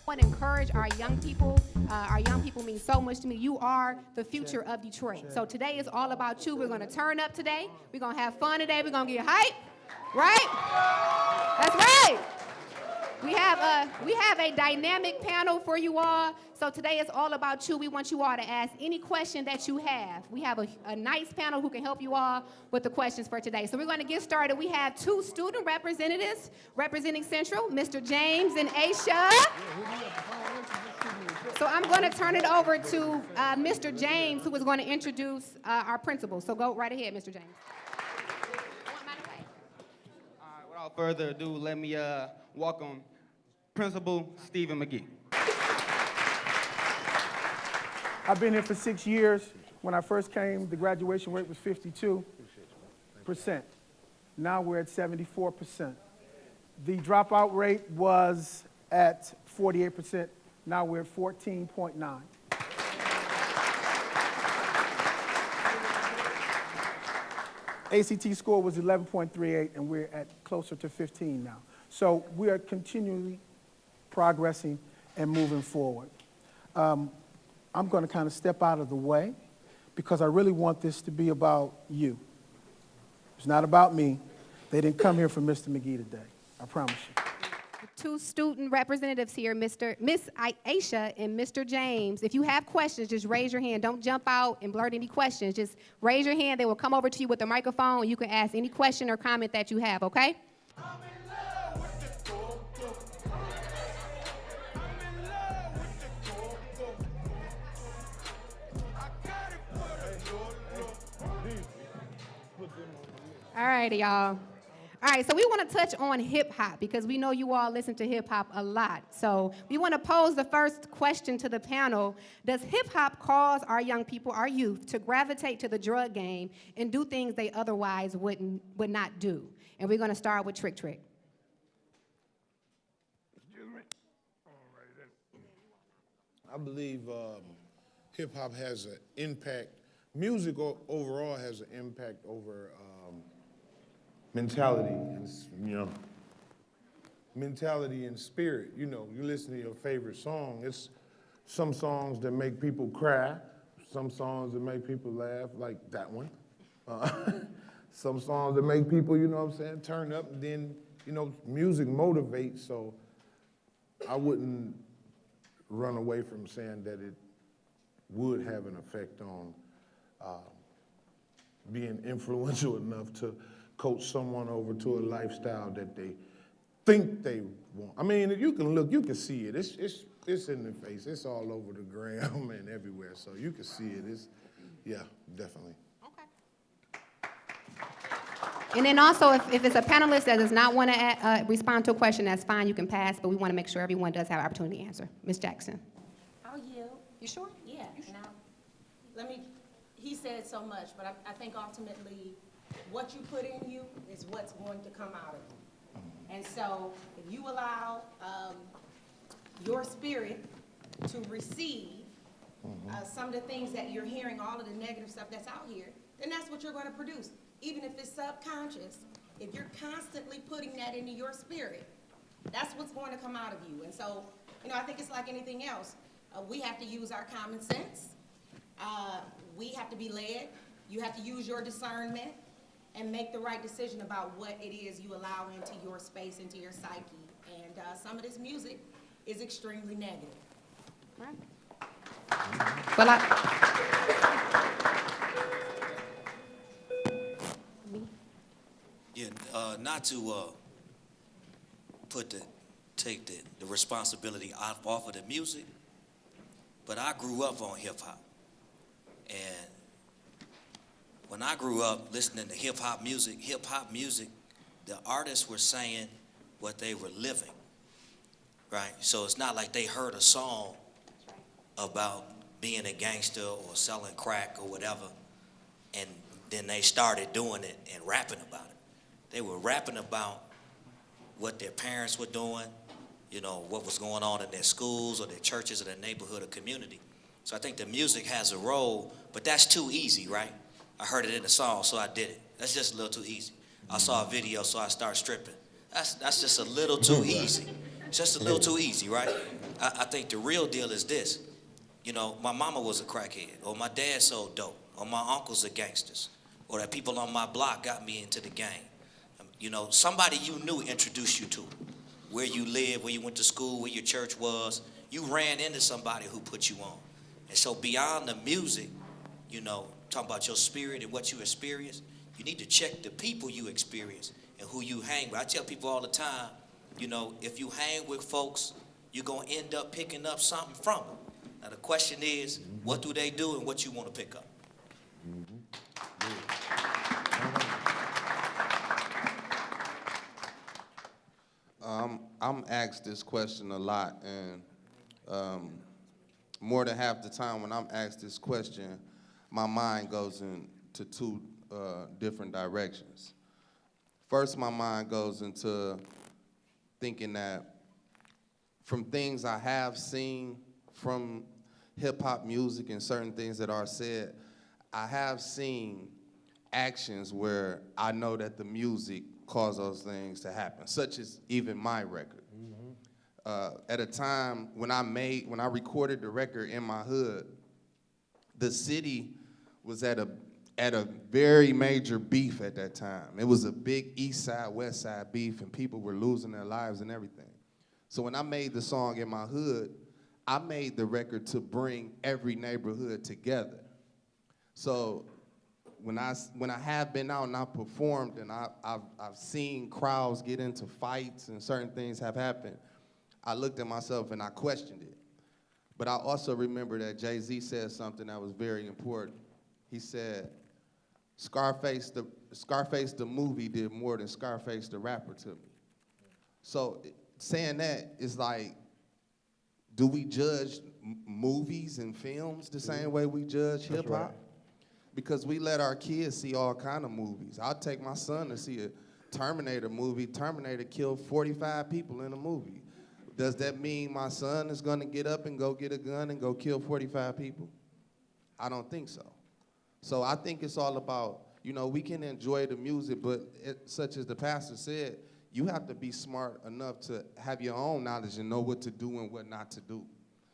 want to encourage our young people. Our young people mean so much to me. You are the future of Detroit. So today is all about you. We're going to turn up today. We're going to have fun today. We're going to get hype, right? That's right. We have a dynamic panel for you all. So today is all about you. We want you all to ask any question that you have. We have a nice panel who can help you all with the questions for today. So we're going to get started. We have two student representatives representing Central, Mr. James and Aisha. So I'm going to turn it over to Mr. James, who is going to introduce our principal. So go right ahead, Mr. James. Without further ado, let me welcome Principal Stephen McGee. I've been here for 6 years. When I first came, the graduation rate was 52%. Now we're at 74%. The dropout rate was at 48%. Now we're at 14.9. ACT score was 11.38, and we're at closer to 15 now. So we are continually progressing and moving forward. I'm going to kind of step out of the way because I really want this to be about you. It's not about me. They didn't come here for Mr. McGee today. I promise you. Two student representatives here, Miss Aisha and Mr. James. If you have questions, just raise your hand. Don't jump out and blurt any questions. Just raise your hand. They will come over to you with the microphone, and you can ask any question or comment that you have, okay? All righty, y'all. All right, so we want to touch on hip-hop because we know you all listen to hip-hop a lot. So we want to pose the first question to the panel. Does hip-hop cause our young people, our youth, to gravitate to the drug game and do things they otherwise would not do? And we're going to start with Trick Trick. Excuse me. All right, then. I believe hip-hop has an impact. Music overall has an impact over mentality and, mentality and spirit. You know, you listen to your favorite song. It's some songs that make people cry, some songs that make people laugh, like that one. Some songs that make people, you know what I'm saying, turn up, and then, music motivates, so I wouldn't run away from saying that it would have an effect on being influential enough to coach someone over to a lifestyle that they think they want. I mean, you can look, you can see it. It's in the face. It's all over the gram and everywhere, so you can see it. Yeah, definitely. Okay. And then also, if it's a panelist that does not want to respond to a question, that's fine. You can pass, but we want to make sure everyone does have an opportunity to answer. Ms. Jackson. I'll yield. You sure? Yeah. He said so much, but I think ultimately what you put in you is what's going to come out of you. And so if you allow your spirit to receive some of the things that you're hearing, all of the negative stuff that's out here, then that's what you're going to produce. Even if it's subconscious, if you're constantly putting that into your spirit, that's what's going to come out of you. And so, I think it's like anything else. We have to use our common sense. We have to be led. You have to use your discernment and make the right decision about what it is you allow into your space, into your psyche. And some of this music is extremely negative. Right. Well, not to take the responsibility off of the music, but I grew up on hip hop. And when I grew up listening to hip hop music, the artists were saying what they were living, right? So it's not like they heard a song about being a gangster or selling crack or whatever, and then they started doing it and rapping about it. They were rapping about what their parents were doing, what was going on in their schools or their churches or their neighborhood or community. So I think the music has a role, but that's too easy, right? I heard it in the song, so I did it. That's just a little too easy. I saw a video, so I started stripping. That's just a little too easy. It's just a little too easy, right? I think the real deal is this. You know, my mama was a crackhead, or my dad sold dope, or my uncles are gangsters, or that people on my block got me into the game. You know, somebody you knew introduced you to it. Where you lived, where you went to school, where your church was. You ran into somebody who put you on. And so beyond the music, you know, talking about your spirit and what you experience, you need to check the people you experience and who you hang with. I tell people all the time, you know, if you hang with folks, you're going to end up picking up something from them. Now, the question is, what do they do and what you want to pick up? I'm asked this question a lot, and more than half the time when I'm asked this question, my mind goes into two different directions. First, my mind goes into thinking that from things I have seen from hip-hop music and certain things that are said, I have seen actions where I know that the music caused those things to happen, such as even my record. At a time when I recorded the record in my hood, the city was at a very major beef at that time. It was a big east side, west side beef, and people were losing their lives and everything. So when I made the song In My Hood, I made the record to bring every neighborhood together. So when I have been out and I've performed and I've seen crowds get into fights and certain things have happened, I looked at myself and I questioned it. But I also remember that Jay-Z said something that was very important. He said, Scarface the movie did more than Scarface the rapper to me. So saying that is like, do we judge movies and films the same way we judge hip-hop? Right. Because we let our kids see all kind of movies. I'll take my son to see a Terminator movie. Terminator killed 45 people in a movie. Does that mean my son is gonna get up and go get a gun and go kill 45 people? I don't think so. So I think it's all about, you know, we can enjoy the music, but such as the pastor said, you have to be smart enough to have your own knowledge and know what to do and what not to do.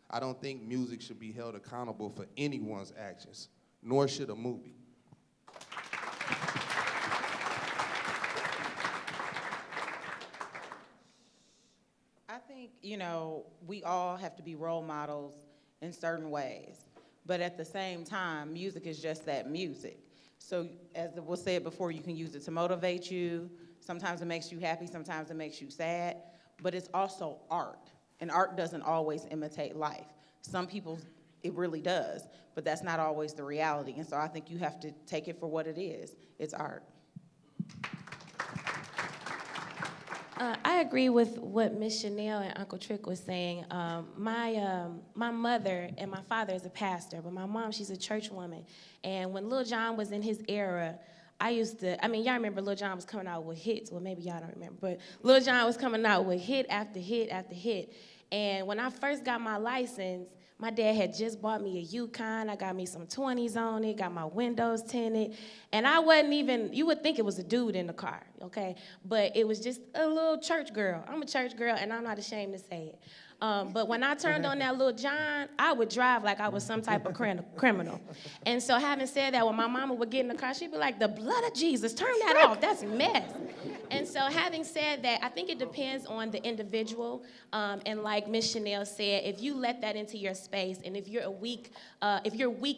I don't think music should be held accountable for anyone's actions, nor should a movie. I think, you know, we all have to be role models in certain ways. But at the same time, music is just that music. So as was said before, you can use it to motivate you. Sometimes it makes you happy, sometimes it makes you sad. But it's also art. And art doesn't always imitate life. Some people, it really does. But that's not always the reality. And so I think you have to take it for what it is. It's art. I agree with what Miss Chanel and Uncle Trick was saying. My mother and my father is a pastor, but my mom, she's a church woman. And when Lil Jon was in his era, y'all remember Lil Jon was coming out with hits. Well, maybe y'all don't remember, but Lil Jon was coming out with hit after hit after hit. And when I first got my license, my dad had just bought me a Yukon. I got me some 20s on it, got my windows tinted. And I wasn't even, you would think it was a dude in the car, okay? But it was just a little church girl. I'm a church girl, and I'm not ashamed to say it. But when I turned on that Lil Jon, I would drive like I was some type of criminal. And so having said that, when my mama would get in the car, she'd be like, the blood of Jesus, turn that off, that's mess. And so having said that, I think it depends on the individual. And like Miss Chanel said, if you let that into your space, and if you're weak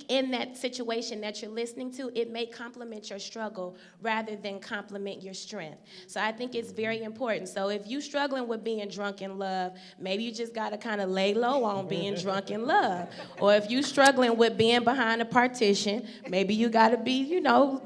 in that situation that you're listening to, it may complement your struggle rather than complement your strength. So I think it's very important. So if you're struggling with being drunk in love, maybe you just got to kind of lay low on being drunk in love. Or if you're struggling with being behind a partition, maybe you got to be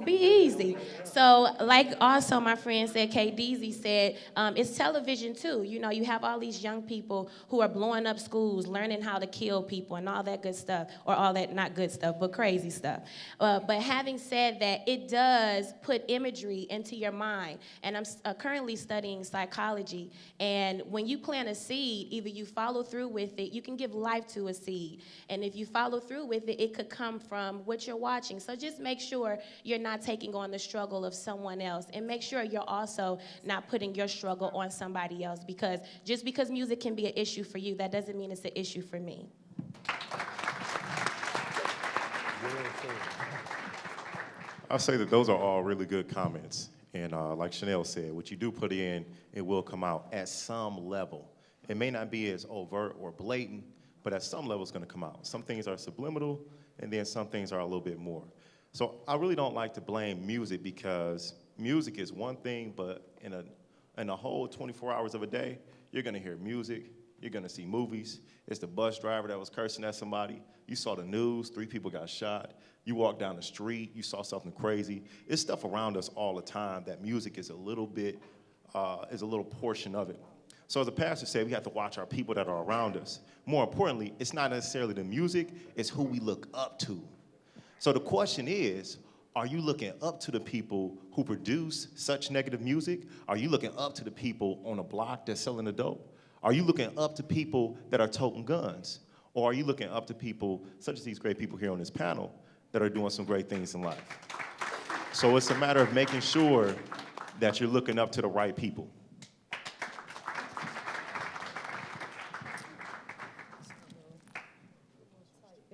easy. So like also my friend said, K. Deasy said, it's television too. You know, you have all these young people who are blowing up schools, learning how to kill people and all that good stuff, or all that, not good stuff, but crazy stuff. But having said that, it does put imagery into your mind. mind. And I'm currently studying psychology. And when you plant a seed, either you follow through with it, you can give life to a seed. And if you follow through with it, it could come from what you're watching. So just make sure you're not taking on the struggle of someone else. And make sure you're also not putting your struggle on somebody else. Because just because music can be an issue for you, that doesn't mean it's an issue for me. I'll say that those are all really good comments. And like Chanel said, what you do put in, it will come out at some level. It may not be as overt or blatant, but at some level it's going to come out. Some things are subliminal, and then some things are a little bit more. So I really don't like to blame music, because music is one thing, but in a whole 24 hours of a day, you're going to hear music, you're going to see movies. It's the bus driver that was cursing at somebody. You saw the news, 3 people got shot. You walked down the street, you saw something crazy. It's stuff around us all the time that music is a little portion of it. So as the pastor said, we have to watch our people that are around us. More importantly, it's not necessarily the music, it's who we look up to. So the question is, are you looking up to the people who produce such negative music? Are you looking up to the people on a block that's selling the dope? Are you looking up to people that are toting guns? Or are you looking up to people, such as these great people here on this panel, that are doing some great things in life? So it's a matter of making sure that you're looking up to the right people.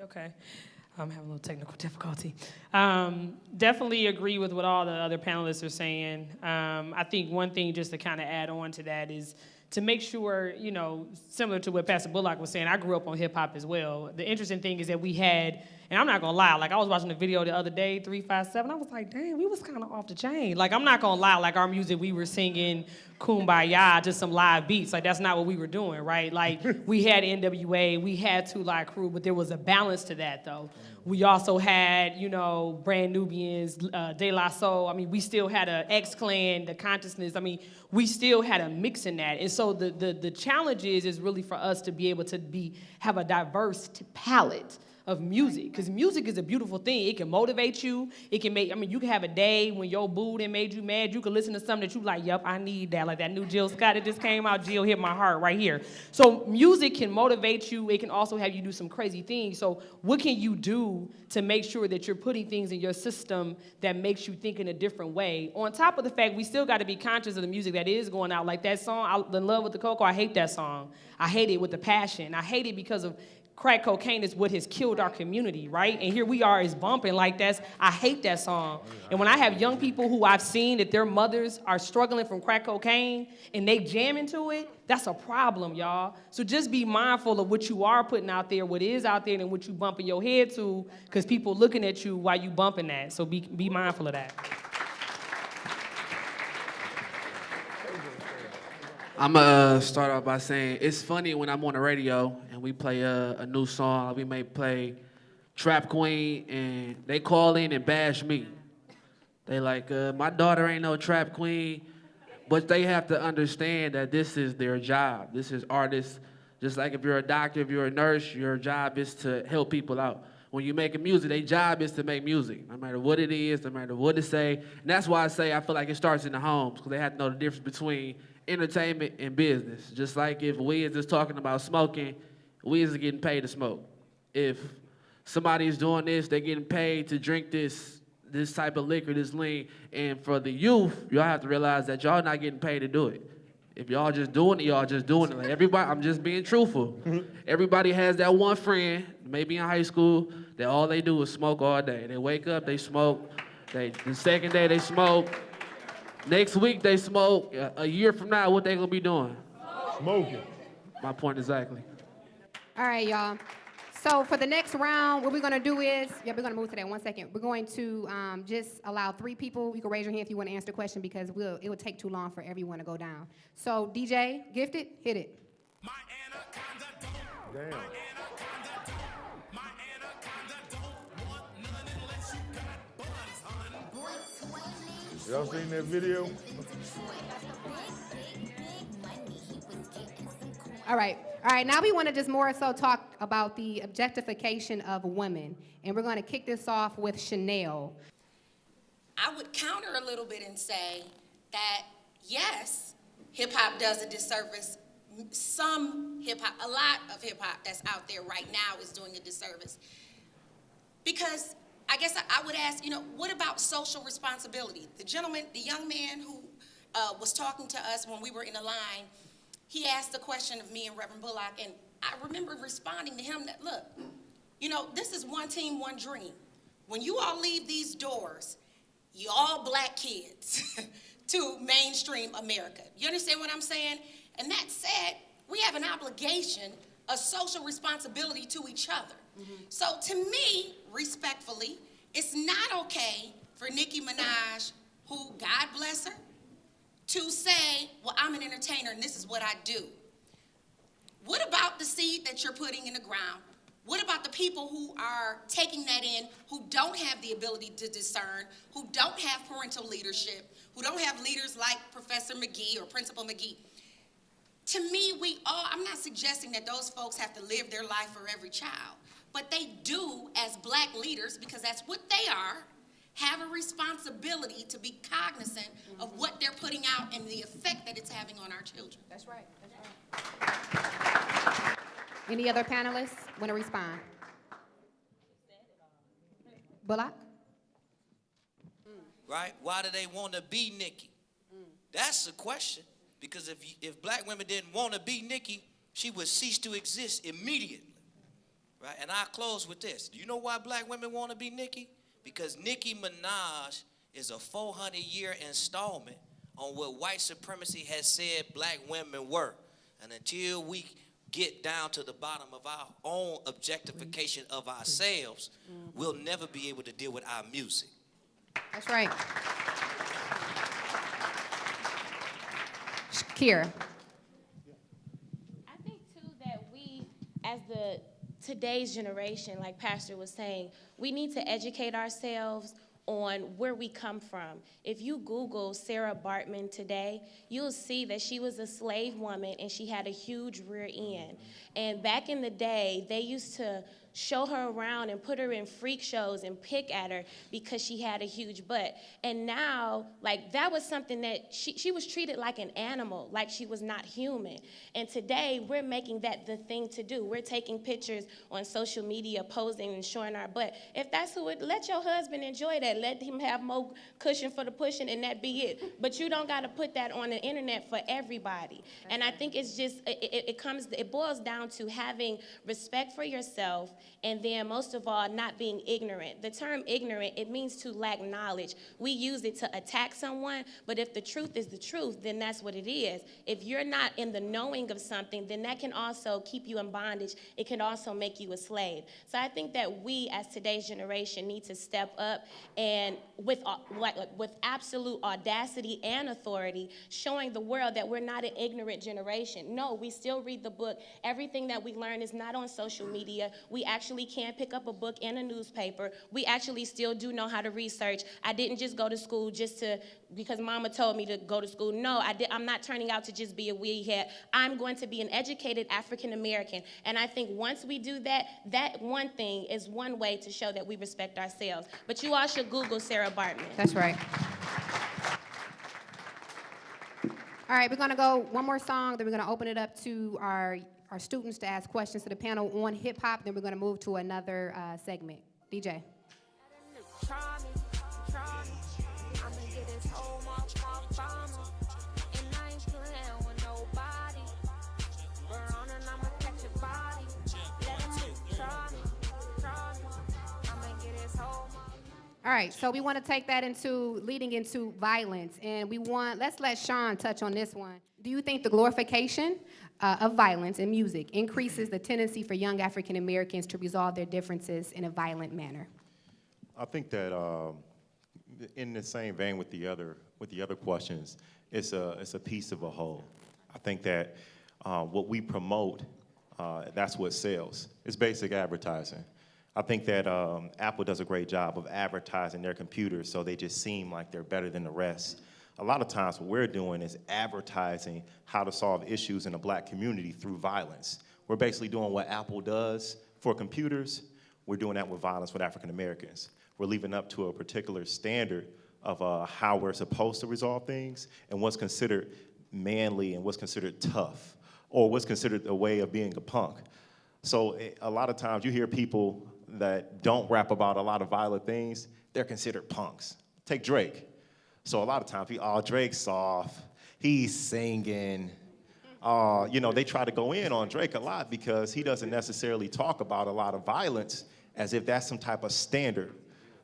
Okay. I'm having a little technical difficulty. Definitely agree with what all the other panelists are saying. I think one thing just to kind of add on to that is to make sure, you know, similar to what Pastor Bullock was saying, I grew up on hip hop as well. The interesting thing is that we had, and I'm not gonna lie, like I was watching the video the other day, 357, I was like, damn, we was kind of off the chain. Like, I'm not gonna lie, like our music, we were singing Kumbaya, just some live beats. Like, that's not what we were doing, right? Like, we had NWA, we had Two Live Crew, but there was a balance to that, though. We also had, you know, Brand Nubians, De La Soul. I mean, we still had a X-Clan, the Consciousness. I mean, we still had a mix in that. And so the challenge is really for us to be able to have a diverse palette of music, because music is a beautiful thing. It can motivate you. It can make, I mean, you can have a day when your boo done made you mad. You can listen to something that you like, yep, I need that. Like that new Jill Scott that just came out. Jill hit my heart right here. So music can motivate you. It can also have you do some crazy things. So what can you do to make sure that you're putting things in your system that makes you think in a different way? On top of the fact, we still got to be conscious of the music that is going out. Like that song, In Love with the Coco, I hate that song. I hate it with a passion. I hate it because of crack cocaine is what has killed our community, right? And here we are is bumping like I hate that song. And when I have young people who I've seen that their mothers are struggling from crack cocaine and they jam into it, that's a problem, y'all. So just be mindful of what you are putting out there, what is out there, and what you bumping your head to, because people looking at you while you bumping that. So be mindful of that. I'm gonna start off by saying it's funny when I'm on the radio and we play a new song. We may play Trap Queen and they call in and bash me. They like, my daughter ain't no Trap Queen, but they have to understand that this is their job. This is artists. Just like if you're a doctor, if you're a nurse, your job is to help people out. When you're making music, their job is to make music, no matter what it is, no matter what to say. And that's why I say I feel like it starts in the homes, because they have to know the difference between entertainment and business. Just like if Wiz is talking about smoking, Wiz is getting paid to smoke. If somebody is doing this, they're getting paid to drink this type of liquor, this lean. And for the youth, y'all have to realize that y'all not getting paid to do it. If y'all just doing it, y'all just doing it. Like everybody, I'm just being truthful. Everybody has that one friend, maybe in high school, that all they do is smoke all day. They wake up, they smoke. The second day they smoke. Next week they smoke. A year from now, what they gonna be doing? Smoking. My point exactly. All right, y'all. So for the next round, what we're gonna do is, we're gonna move to that 1 second. We're going to just allow 3 people. You can raise your hand if you want to answer the question, because it will take too long for everyone to go down. So DJ, Gifted, hit it. Damn. Y'all seen that video? All right, now we want to just more so talk about the objectification of women. And we're going to kick this off with Chanel. I would counter a little bit and say that, yes, hip-hop does a disservice. Some hip-hop, a lot of hip-hop that's out there right now is doing a disservice. Because I guess I would ask, what about social responsibility? The gentleman, the young man who was talking to us when we were in the line, he asked the question of me and Reverend Bullock, and I remember responding to him that, look, this is one team, one dream. When you all leave these doors, you all black kids to mainstream America. You understand what I'm saying? And that said, we have an obligation, a social responsibility to each other. So to me, respectfully, it's not okay for Nicki Minaj, who, God bless her, to say, well, I'm an entertainer and this is what I do. What about the seed that you're putting in the ground? What about the people who are taking that in, who don't have the ability to discern, who don't have parental leadership, who don't have leaders like Professor McGee or Principal McGee? To me, I'm not suggesting that those folks have to live their life for every child, but they do, as black leaders, because that's what they are, have a responsibility to be cognizant of what they're putting out and the effect that it's having on our children. That's right. That's right. Any other panelists want to respond? Bullock? Right? Why do they want to be Nicki? That's the question. Because if black women didn't want to be Nicki, she would cease to exist immediately. Right? And I'll close with this. Do you know why black women want to be Nicki? Because Nicki Minaj is a 400-year installment on what white supremacy has said black women were. And until we get down to the bottom of our own objectification of ourselves, we'll never be able to deal with our music. That's right. Kira. I think, too, that we, as today's generation, like Pastor was saying, we need to educate ourselves on where we come from. If you Google Sarah Bartman today, you'll see that she was a slave woman and she had a huge rear end. And back in the day, they used to show her around and put her in freak shows and pick at her because she had a huge butt. And now, like, that was something that she was treated like an animal, like she was not human. And today, we're making that the thing to do. We're taking pictures on social media, posing and showing our butt. If that's who it, let your husband enjoy that. Let him have more cushion for the pushing and that be it. But you don't got to put that on the internet for everybody. And I think it's just, it boils down to having respect for yourself, and then most of all, not being ignorant. The term ignorant, it means to lack knowledge. We use it to attack someone, but if the truth is the truth, then that's what it is. If you're not in the knowing of something, then that can also keep you in bondage. It can also make you a slave. So I think that we, as today's generation, need to step up and with absolute audacity and authority, showing the world that we're not an ignorant generation. No, we still read the book. Everything that we learn is not on social media. We actually can pick up a book in a newspaper. We actually still do know how to research. I didn't just go to school because mama told me to go to school. No, I'm not turning out to just be a weed head. I'm going to be an educated African American. And I think once we do that, that one thing is one way to show that we respect ourselves. But you all should Google Sarah Bartman. That's right. All right, we're going to go one more song, then we're going to open it up to our students to ask questions to the panel on hip-hop, then we're going to move to another segment. DJ. All right, so we want to take that leading into violence, and let's let Sean touch on this one. Do you think the glorification of violence in music increases the tendency for young African Americans to resolve their differences in a violent manner? I think that in the same vein with the other questions, it's a piece of a whole. I think that what we promote, that's what sells. It's basic advertising. I think that Apple does a great job of advertising their computers so they just seem like they're better than the rest. A lot of times what we're doing is advertising how to solve issues in the black community through violence. We're basically doing what Apple does for computers. We're doing that with violence with African Americans. We're leaving up to a particular standard of how we're supposed to resolve things and what's considered manly and what's considered tough or what's considered a way of being a punk. So a lot of times you hear people that don't rap about a lot of violent things, they're considered punks. Take Drake. So a lot of times, Drake's soft, he's singing. They try to go in on Drake a lot because he doesn't necessarily talk about a lot of violence as if that's some type of standard.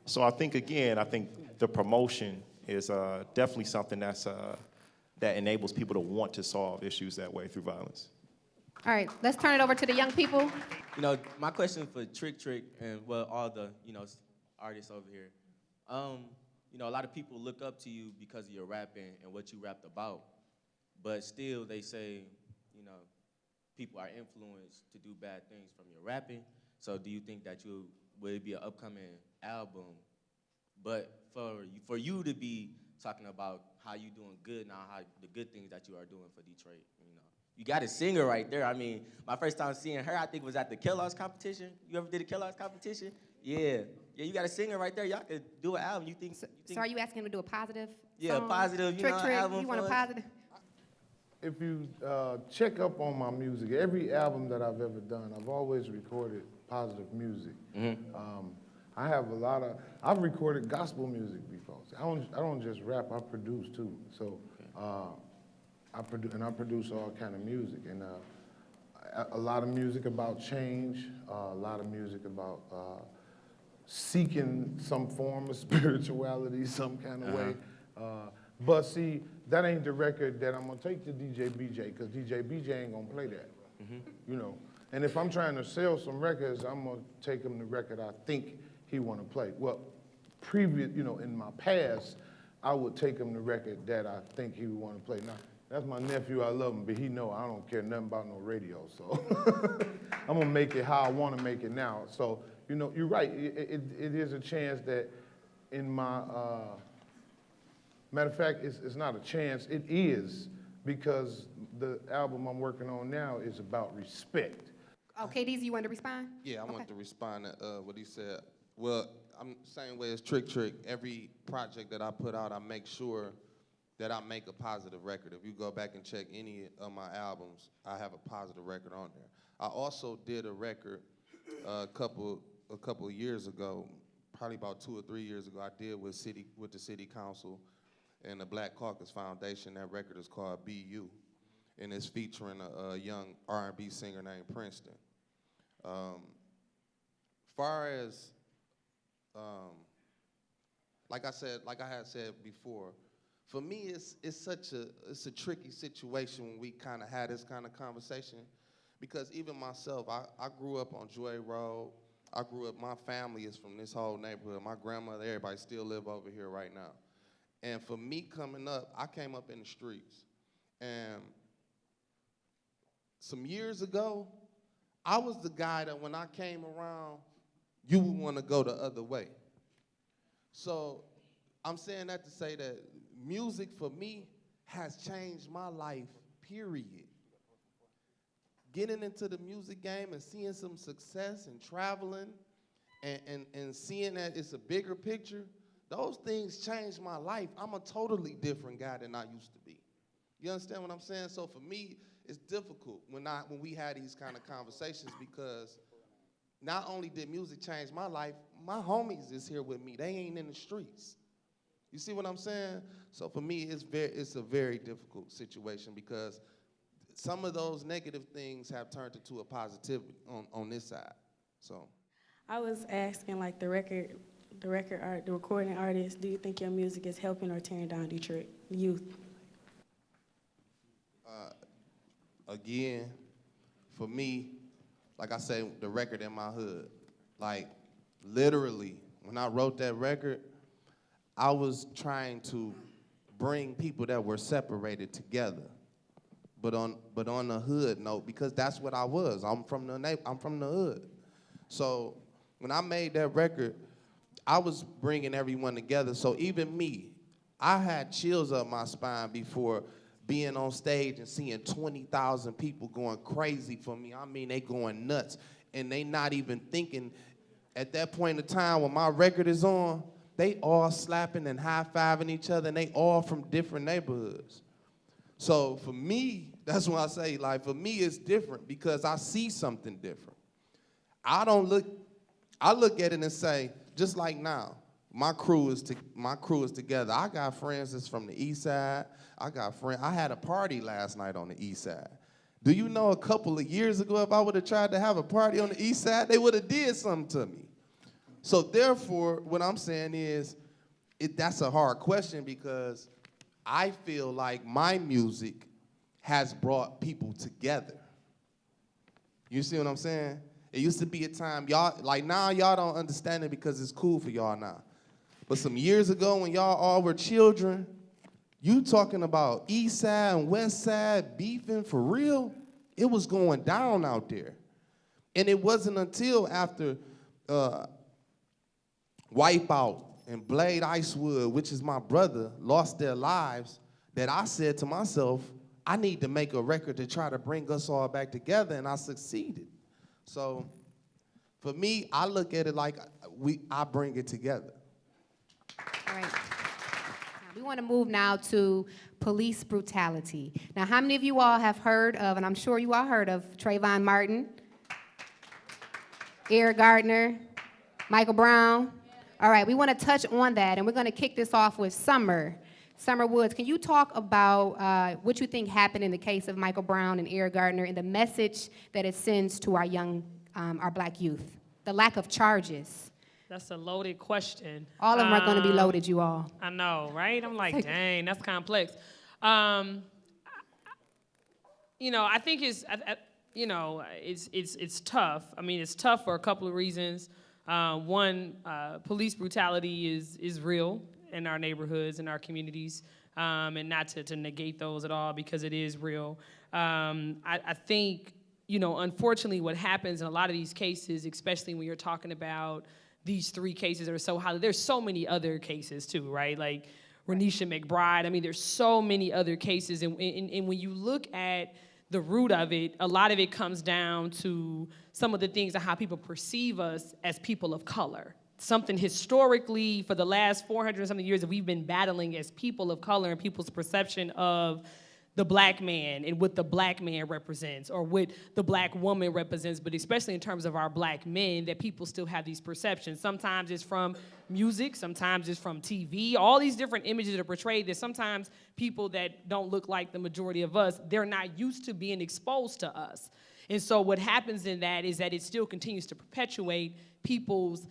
So I think the promotion is definitely something that enables people to want to solve issues that way through violence. All right, let's turn it over to the young people. My question for Trick and all the artists over here. A lot of people look up to you because of your rapping and what you rapped about, but still they say, people are influenced to do bad things from your rapping. So do you think that will it be an upcoming album, but for you to be talking about how you doing good now, how the good things that you are doing for Detroit, You got a singer right there. I mean, my first time seeing her, I think, was at the Kellogg's competition. You ever did a Kellogg's competition? Yeah, you got a singer right there. Y'all could do an album. You think? So are you asking him to do a positive Yeah, song? a positive, Trick, album. you want a positive? If you check up on my music, every album that I've ever done, I've always recorded positive music. I have I've recorded gospel music before. I don't just rap, I produce too. So I produce all kind of music, and a lot of music about change, a lot of music about seeking some form of spirituality, some kind of way. But see, that ain't the record that I'm gonna take to DJ BJ, because DJ BJ ain't gonna play that, And if I'm trying to sell some records, I'm gonna take him the record I think he wanna play. Well, in my past, I would take him the record that I think he would wanna play. Now, that's my nephew, I love him, but he know I don't care nothing about no radio, so I'm gonna make it how I wanna make it now. So, you're right, it is a chance that in my, matter of fact, it's not a chance, it is, because the album I'm working on now is about respect. Okay, Deezy, you want to respond? Yeah, I want to respond to what he said. Well, I'm the same way as Trick. Every project that I put out, I make sure that I make a positive record. If you go back and check any of my albums, I have a positive record on there. I also did a record a couple of years ago, probably about 2 or 3 years ago. I did with the city council and the Black Caucus Foundation. That record is called Be You, and it's featuring a young R&B singer named Princeton. Far as like I had said before, for me it's a tricky situation when we kind of had this kind of conversation, because even myself, I grew up on Joy Road. My family is from this whole neighborhood. My grandmother, everybody still live over here right now. And for me coming up, I came up in the streets. And some years ago, I was the guy that when I came around, you would want to go the other way. So I'm saying that to say that music for me has changed my life, period. Getting into the music game and seeing some success and traveling and seeing that it's a bigger picture, those things changed my life. I'm a totally different guy than I used to be. You understand what I'm saying? So for me, it's difficult when we had these kind of conversations, because not only did music change my life, my homies is here with me. They ain't in the streets. You see what I'm saying? So for me, it's a very difficult situation, because some of those negative things have turned into a positivity on this side. So I was asking, like, the recording artists, do you think your music is helping or tearing down Detroit youth? Again, for me, like I say, the record in my hood, like literally, when I wrote that record, I was trying to bring people that were separated together, but on the hood note, because that's what I was. I'm from the hood. So when I made that record, I was bringing everyone together. So even me, I had chills up my spine before being on stage and seeing 20,000 people going crazy for me. I mean, they going nuts, and they not even thinking at that point in time when my record is on, they all slapping and high-fiving each other, and they all from different neighborhoods. So for me, that's why I say, like, for me, it's different because I see something different. I look at it and say, just like now, my crew is together. I got friends that's from the east side. I had a party last night on the east side. Do you know a couple of years ago, if I would have tried to have a party on the east side, they would have did something to me. So therefore, what I'm saying is, that's a hard question because I feel like my music has brought people together. You see what I'm saying? It used to be a time, y'all, like now y'all don't understand it because it's cool for y'all now. But some years ago when y'all all were children, you talking about east side and west side beefing for real? It was going down out there. And it wasn't until after Wipeout and Blade Icewood, which is my brother, lost their lives, that I said to myself, I need to make a record to try to bring us all back together, and I succeeded. So for me, I look at it like I bring it together. All right. We want to move now to police brutality. Now, how many of you all have heard of, and I'm sure you all heard of, Trayvon Martin, Eric Gardner, Michael Brown? All right, we want to touch on that, and we're going to kick this off with Summer. Summer Woods, can you talk about what you think happened in the case of Michael Brown and Eric Gardner and the message that it sends to our young, our black youth? The lack of charges. That's a loaded question. All of them are going to be loaded, you all. I know, right? I'm like, dang, that's complex. You know, I think it's tough. I mean, it's tough for a couple of reasons. One, police brutality is real in our neighborhoods, in our communities, and not to negate those at all because it is real. I think, you know, unfortunately what happens in a lot of these cases, especially when you're talking about these three cases that are so highly, there's so many other cases too, right? Like Renisha McBride, I mean, there's so many other cases, and when you look at the root of it, a lot of it comes down to some of the things of how people perceive us as people of color. Something historically for the last 400 and something years that we've been battling as people of color and people's perception of the black man and what the black man represents or what the black woman represents, but especially in terms of our black men, that people still have these perceptions. Sometimes it's from music, sometimes it's from TV, all these different images that are portrayed that sometimes people that don't look like the majority of us, they're not used to being exposed to us. And so what happens in that is that it still continues to perpetuate people's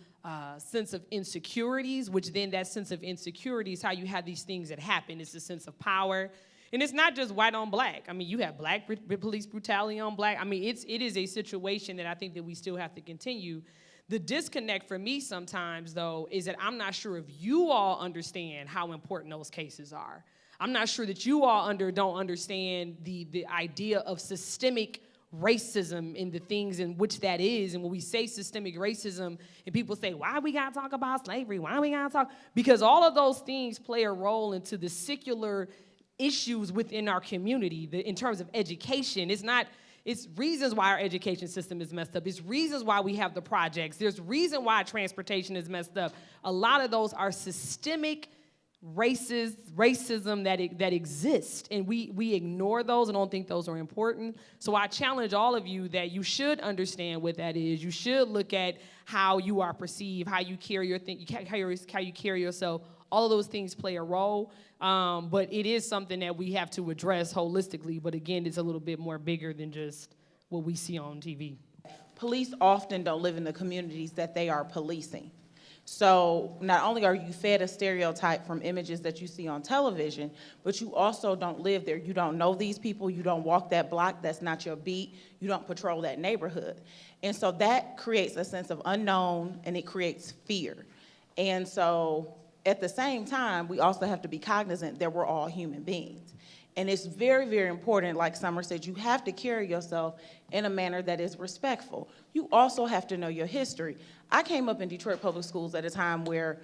sense of insecurities, which then that sense of insecurity is how you have these things that happen. It's a sense of power. And it's not just white on black. I mean, you have black police brutality on black. I mean, it is a situation that I think that we still have to continue. The disconnect for me sometimes, though, is that I'm not sure if you all understand how important those cases are. I'm not sure that you all don't understand the idea of systemic racism and the things in which that is. And when we say systemic racism and people say, why we gotta talk about slavery? Why we gotta talk? Because all of those things play a role into the secular issues within our community in terms of education. It's reasons why our education system is messed up. It's reasons why we have the projects. There's reason why transportation is messed up. A lot of those are systemic racism that exists, and we ignore those and don't think those are important. So I challenge all of you that you should understand what that is. You should look at how you are perceived, how you carry how you carry yourself. All of those things play a role, but it is something that we have to address holistically. But again, it's a little bit more bigger than just what we see on TV. Police often don't live in the communities that they are policing. So not only are you fed a stereotype from images that you see on television, but you also don't live there. You don't know these people. You don't walk that block. That's not your beat. You don't patrol that neighborhood. And so that creates a sense of unknown, and it creates fear. And so at the same time, we also have to be cognizant that we're all human beings. And it's very, very important, like Summer said, you have to carry yourself in a manner that is respectful. You also have to know your history. I came up in Detroit Public Schools at a time where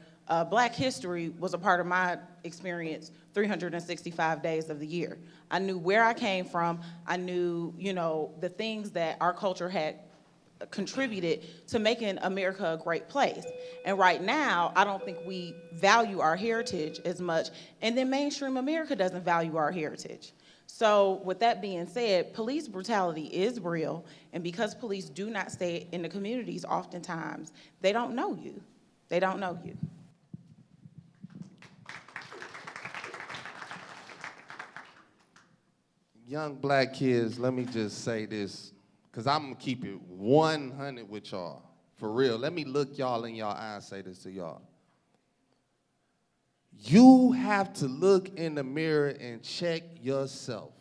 Black history was a part of my experience 365 days of the year. I knew where I came from. I knew, the things that our culture had contributed to making America a great place. And right now, I don't think we value our heritage as much, and then mainstream America doesn't value our heritage. So with that being said, police brutality is real, and because police do not stay in the communities oftentimes, they don't know you. They don't know you. Young black kids, let me just say this, because I'm going to keep it 100 with y'all. For real. Let me look y'all in y'all eyes and say this to y'all. You have to look in the mirror and check yourself.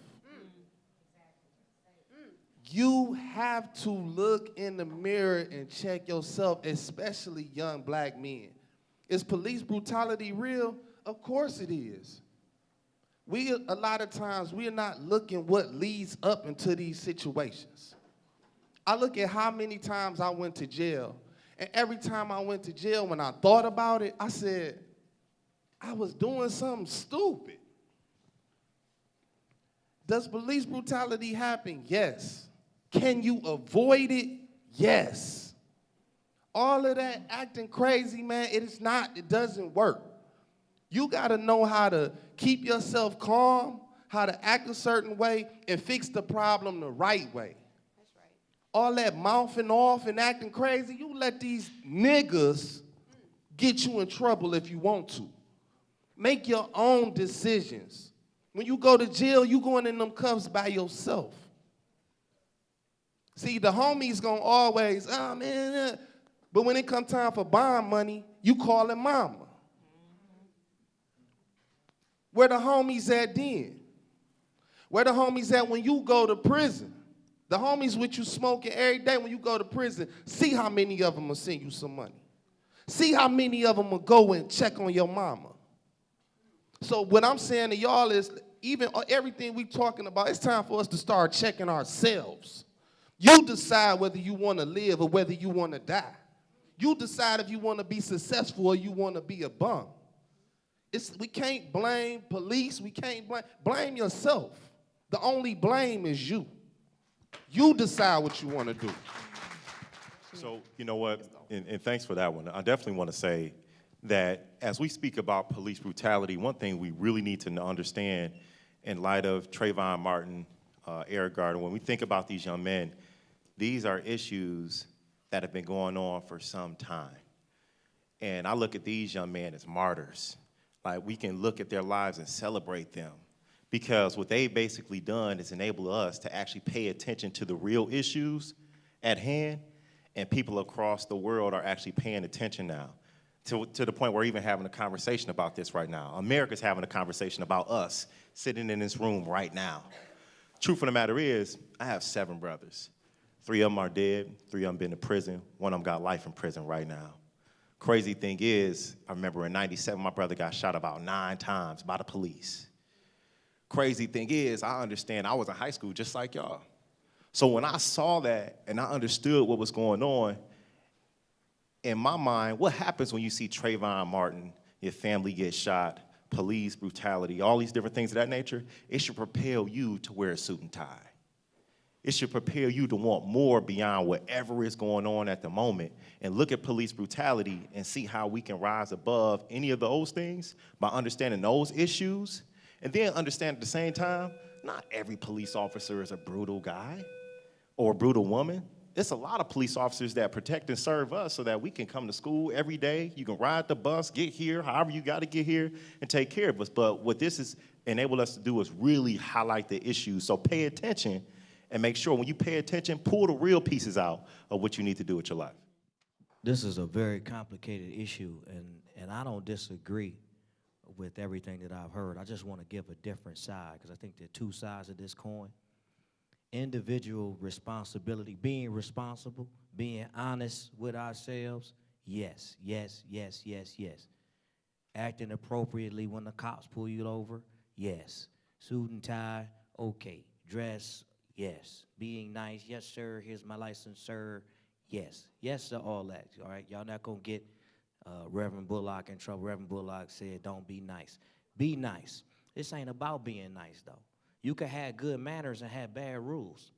You have to look in the mirror and check yourself, especially young black men. Is police brutality real? Of course it is. A lot of times, we are not looking what leads up into these situations. I look at how many times I went to jail, and every time I went to jail, when I thought about it, I said, I was doing something stupid. Does police brutality happen? Yes. Can you avoid it? Yes. All of that acting crazy, man, it doesn't work. You gotta know how to keep yourself calm, how to act a certain way, and fix the problem the right way. That's right. All that mouthing off and acting crazy, you let these niggas get you in trouble if you want to. Make your own decisions. When you go to jail, you going in them cuffs by yourself. See, the homies gonna always, oh man, but when it come time for bond money, you calling mama. Where the homies at then? Where the homies at when you go to prison? The homies with you smoking every day when you go to prison, see how many of them will send you some money. See how many of them will go and check on your mama. So what I'm saying to y'all is, even everything we talking about, it's time for us to start checking ourselves. You decide whether you want to live or whether you want to die. You decide if you want to be successful or you want to be a bum. We can't blame police. We can't blame yourself. The only blame is you. You decide what you want to do. So, you know what, and thanks for that one. I definitely want to say that as we speak about police brutality, one thing we really need to understand in light of Trayvon Martin, Eric Garner, when we think about these young men, these are issues that have been going on for some time. And I look at these young men as martyrs. Like, we can look at their lives and celebrate them, because what they've basically done is enable us to actually pay attention to the real issues at hand, and people across the world are actually paying attention now, to the point where we're even having a conversation about this right now. America's having a conversation about us sitting in this room right now. Truth of the matter is, I have 7 brothers. 3 of them are dead, 3 of them been to prison, 1 of them got life in prison right now. Crazy thing is, I remember in '97, my brother got shot about 9 times by the police. Crazy thing is, I understand I was in high school just like y'all. So when I saw that and I understood what was going on, in my mind, what happens when you see Trayvon Martin, your family get shot, police brutality, all these different things of that nature? It should propel you to wear a suit and tie. It should prepare you to want more beyond whatever is going on at the moment, and look at police brutality and see how we can rise above any of those things by understanding those issues, and then understand at the same time, not every police officer is a brutal guy or a brutal woman. There's a lot of police officers that protect and serve us so that we can come to school every day. You can ride the bus, get here, however you got to get here, and take care of us. But what this has enabled us to do is really highlight the issues. So pay attention. And make sure when you pay attention, pull the real pieces out of what you need to do with your life. This is a very complicated issue, and I don't disagree with everything that I've heard. I just want to give a different side, because I think there are 2 sides of this coin. Individual responsibility, being responsible, being honest with ourselves, yes, yes, yes, yes, yes. Acting appropriately when the cops pull you over, yes. Suit and tie, okay. Dress, yes. Being nice, yes, sir, here's my license, sir. Yes. Yes to all that, all right? Y'all not going to get Reverend Bullock in trouble. Reverend Bullock said, don't be nice. Be nice. This ain't about being nice, though. You can have good manners and have bad rules.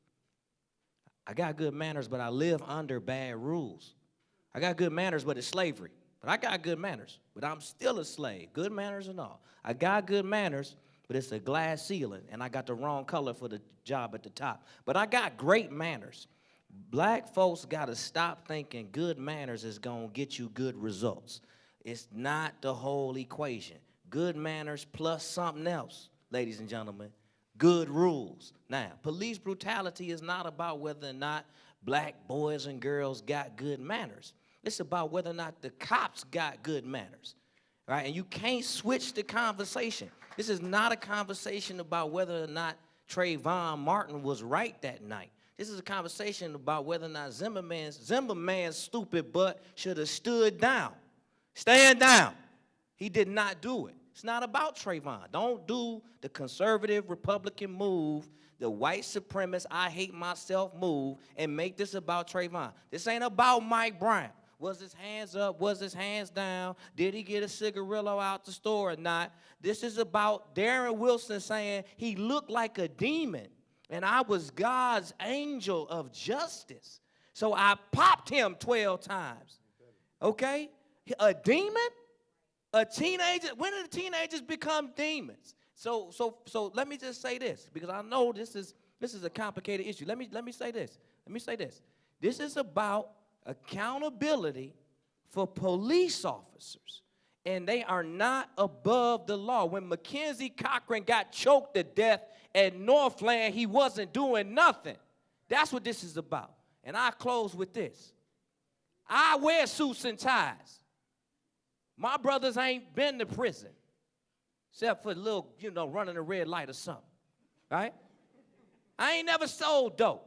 I got good manners, but I live under bad rules. I got good manners, but it's slavery. But I got good manners, but I'm still a slave. Good manners and all. I got good manners, but it's a glass ceiling, and I got the wrong color for the job at the top. But I got great manners. Black folks got to stop thinking good manners is going to get you good results. It's not the whole equation. Good manners plus something else, ladies and gentlemen. Good rules. Now, police brutality is not about whether or not black boys and girls got good manners. It's about whether or not the cops got good manners, right? And you can't switch the conversation. This is not a conversation about whether or not Trayvon Martin was right that night. This is a conversation about whether or not Zimmerman's stupid butt should have stood down. Stand down. He did not do it. It's not about Trayvon. Don't do the conservative Republican move, the white supremacist, I hate myself move, and make this about Trayvon. This ain't about Mike Brown. Was his hands up? Was his hands down? Did he get a cigarillo out the store or not? This is about Darren Wilson saying he looked like a demon, and I was God's angel of justice. So I popped him 12 times. Okay? A demon? A teenager? When did the teenagers become demons? So let me just say this, because I know this is a complicated issue. Let me say this. Let me say this. This is about accountability for police officers, and they are not above the law. When Mackenzie Cochran got choked to death at Northland, he wasn't doing nothing. That's what this is about. And I close with this. I wear suits and ties. My brothers ain't been to prison, except for a little, running a red light or something, right? I ain't never sold dope,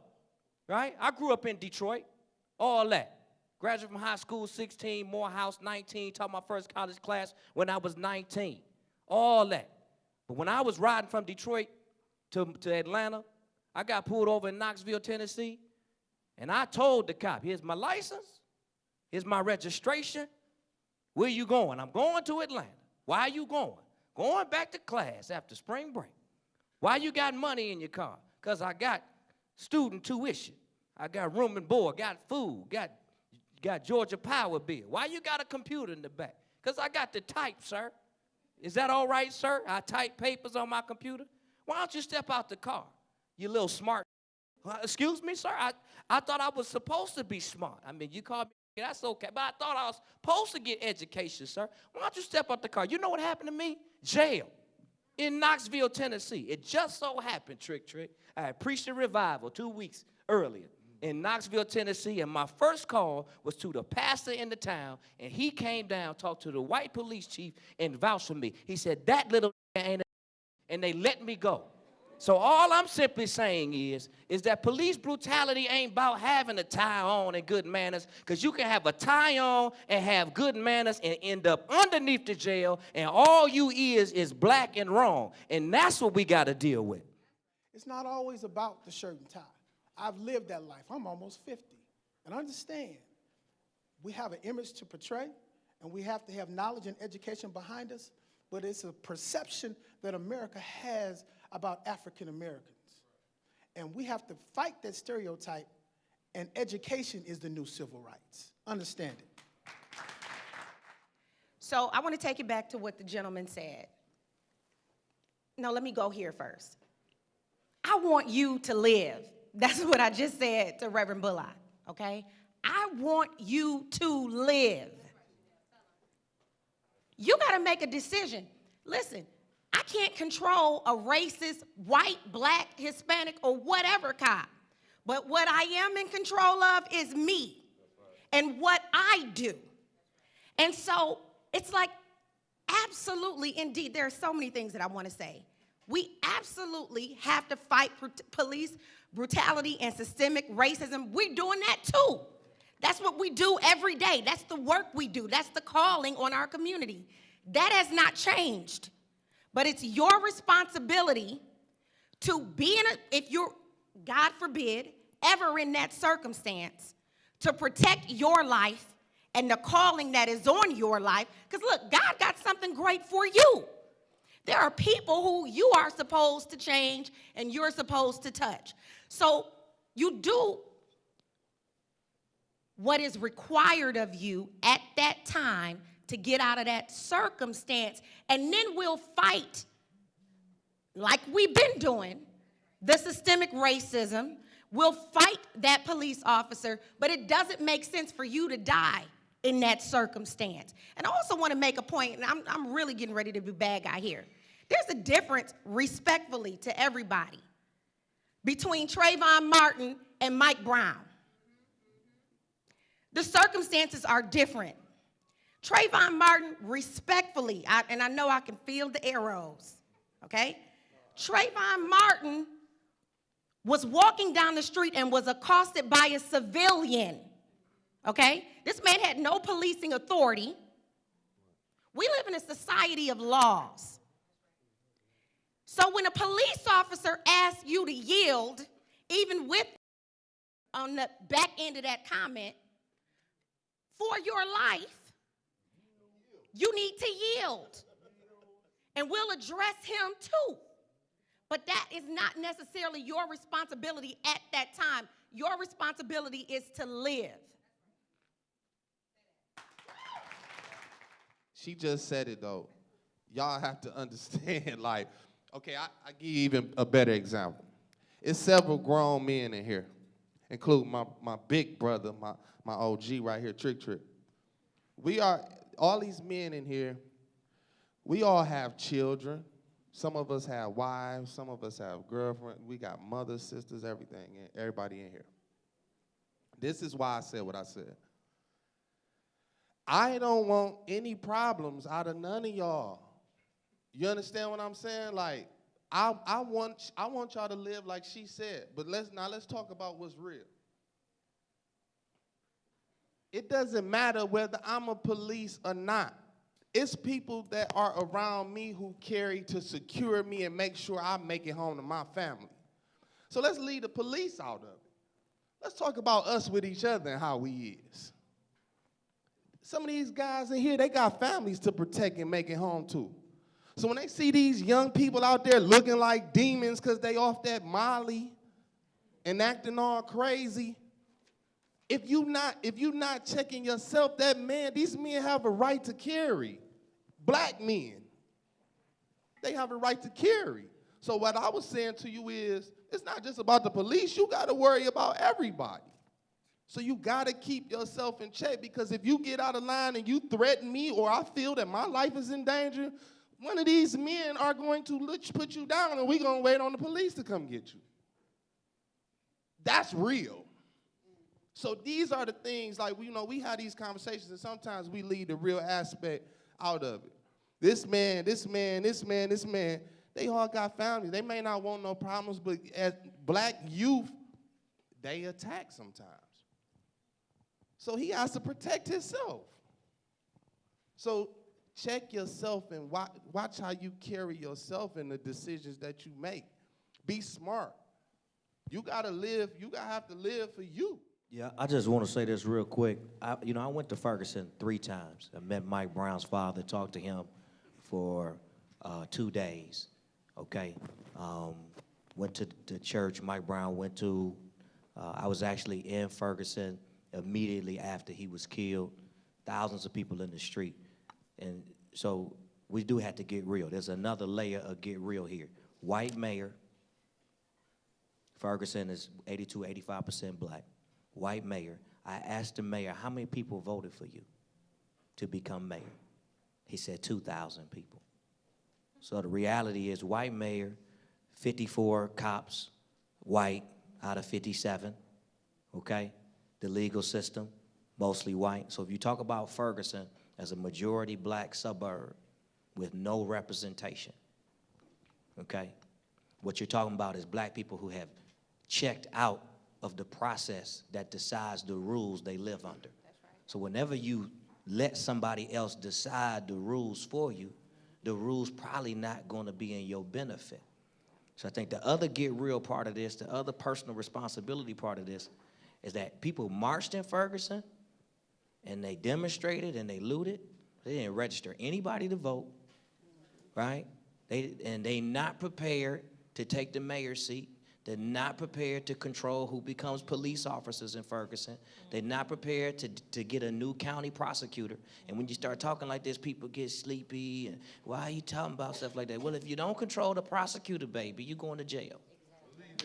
right? I grew up in Detroit, all that. Graduated from high school, 16, Morehouse, 19, taught my first college class when I was 19, all that. But when I was riding from Detroit to Atlanta, I got pulled over in Knoxville, Tennessee, and I told the cop, here's my license, here's my registration. Where you going? I'm going to Atlanta. Why are you going? Going back to class after spring break. Why you got money in your car? Because I got student tuition. I got room and board, got food, got Georgia Power bill. Why you got a computer in the back? Because I got to type, sir. Is that all right, sir? I type papers on my computer. Why don't you step out the car, you little smart? Excuse me, sir? I thought I was supposed to be smart. I mean, you called me. That's okay, but I thought I was supposed to get education, sir. Why don't you step out the car? You know what happened to me? Jail in Knoxville, Tennessee. It just so happened, Trick. I preached a revival 2 weeks earlier in Knoxville, Tennessee, and my first call was to the pastor in the town, and he came down, talked to the white police chief, and vouched for me. He said, that little ain't a, and they let me go. So all I'm simply saying is that police brutality ain't about having a tie on and good manners, because you can have a tie on and have good manners and end up underneath the jail, and all you is black and wrong. And that's what we got to deal with. It's not always about the shirt and tie. I've lived that life. I'm almost 50. And understand, we have an image to portray, and we have to have knowledge and education behind us, but it's a perception that America has about African Americans. And we have to fight that stereotype, and education is the new civil rights. Understand it. So I want to take it back to what the gentleman said. No, let me go here first. I want you to live. That's what I just said to Reverend Bullock, okay? I want you to live. You got to make a decision. Listen, I can't control a racist, white, black, Hispanic, or whatever cop. But what I am in control of is me and what I do. And so it's like, absolutely, indeed, there are so many things that I want to say. We absolutely have to fight police brutality and systemic racism. We're doing that too. That's what we do every day. That's the work we do. That's the calling on our community. That has not changed. But it's your responsibility to be if you're, God forbid, ever in that circumstance, to protect your life and the calling that is on your life. Because look, God got something great for you. There are people who you are supposed to change and you're supposed to touch. So you do what is required of you at that time to get out of that circumstance, and then we'll fight, like we've been doing, the systemic racism. We'll fight that police officer, but it doesn't make sense for you to die in that circumstance. And I also want to make a point, and I'm really getting ready to be bad guy here. There's a difference, respectfully to everybody, between Trayvon Martin and Mike Brown. The circumstances are different. Trayvon Martin, respectfully, and I know I can feel the arrows, okay? Trayvon Martin was walking down the street and was accosted by a civilian, okay? This man had no policing authority. We live in a society of laws. So when a police officer asks you to yield, even with on the back end of that comment, for your life, you need to yield. And we'll address him too. But that is not necessarily your responsibility at that time. Your responsibility is to live. She just said it, though. Y'all have to understand, like, okay, I give you even a better example. It's several grown men in here, including my big brother, my OG right here, Trick. We are, all these men in here, we all have children. Some of us have wives, some of us have girlfriends. We got mothers, sisters, everything, everybody in here. This is why I said what I said. I don't want any problems out of none of y'all. You understand what I'm saying? Like, I want y'all to live like she said, but let's talk about what's real. It doesn't matter whether I'm a police or not. It's people that are around me who carry to secure me and make sure I make it home to my family. So let's leave the police out of it. Let's talk about us with each other and how we is. Some of these guys in here, they got families to protect and make it home to. So when they see these young people out there looking like demons because they off that Molly and acting all crazy, if you not checking yourself, these men have a right to carry. Black men, they have a right to carry. So what I was saying to you is, it's not just about the police. You got to worry about everybody. So you got to keep yourself in check, because if you get out of line and you threaten me, or I feel that my life is in danger, one of these men are going to put you down, and we're going to wait on the police to come get you. That's real. So these are the things, like, we have these conversations, and sometimes we leave the real aspect out of it. This man, they all got families. They may not want no problems, but as black youth, they attack sometimes. So he has to protect himself. So check yourself and watch how you carry yourself in the decisions that you make. Be smart. You gotta have to live for you. Yeah, I just want to say this real quick. I went to Ferguson 3 times. I met Mike Brown's father, talked to him for 2 days, okay? Went to the church Mike Brown went to. I was actually in Ferguson immediately after he was killed. Thousands of people in the street. And so we do have to get real. There's another layer of get real here. White mayor. Ferguson is 82, 85% black. White mayor. I asked the mayor, how many people voted for you to become mayor? He said 2,000 people. So the reality is, white mayor, 54 cops, white out of 57, okay? The legal system, mostly white. So if you talk about Ferguson as a majority black suburb with no representation, okay? What you're talking about is black people who have checked out of the process that decides the rules they live under. That's right. So whenever you let somebody else decide the rules for you, the rules probably not going to be in your benefit. So I think the other get real part of this, the other personal responsibility part of this, is that people marched in Ferguson and they demonstrated and they looted. They didn't register anybody to vote, right? They not prepared to take the mayor's seat. They're not prepared to control who becomes police officers in Ferguson. They're not prepared to get a new county prosecutor. And when you start talking like this, people get sleepy. And why are you talking about stuff like that? Well, if you don't control the prosecutor, baby, you're going to jail.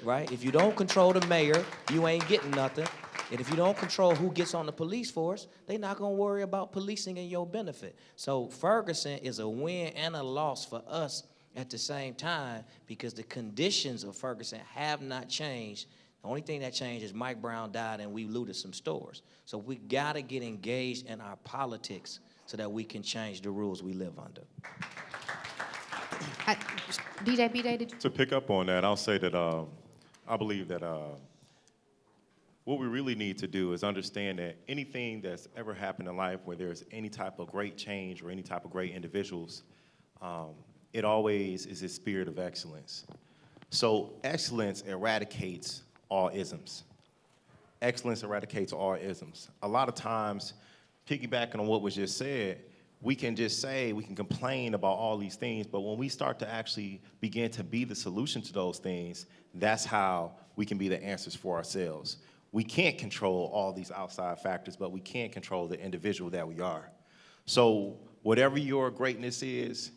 Right? If you don't control the mayor, you ain't getting nothing. And if you don't control who gets on the police force, they're not going to worry about policing in your benefit. So Ferguson is a win and a loss for us at the same time, because the conditions of Ferguson have not changed. The only thing that changed is Mike Brown died and we looted some stores. So we gotta get engaged in our politics so that we can change the rules we live under. DJ BJ, did you? To pick up on that, I'll say that I believe that what we really need to do is understand that anything that's ever happened in life where there's any type of great change or any type of great individuals, it always is a spirit of excellence. So excellence eradicates all isms. Excellence eradicates all isms. A lot of times, piggybacking on what was just said, we can just say, we can complain about all these things, but when we start to actually begin to be the solution to those things, that's how we can be the answers for ourselves. We can't control all these outside factors, but we can control the individual that we are. So whatever your greatness is,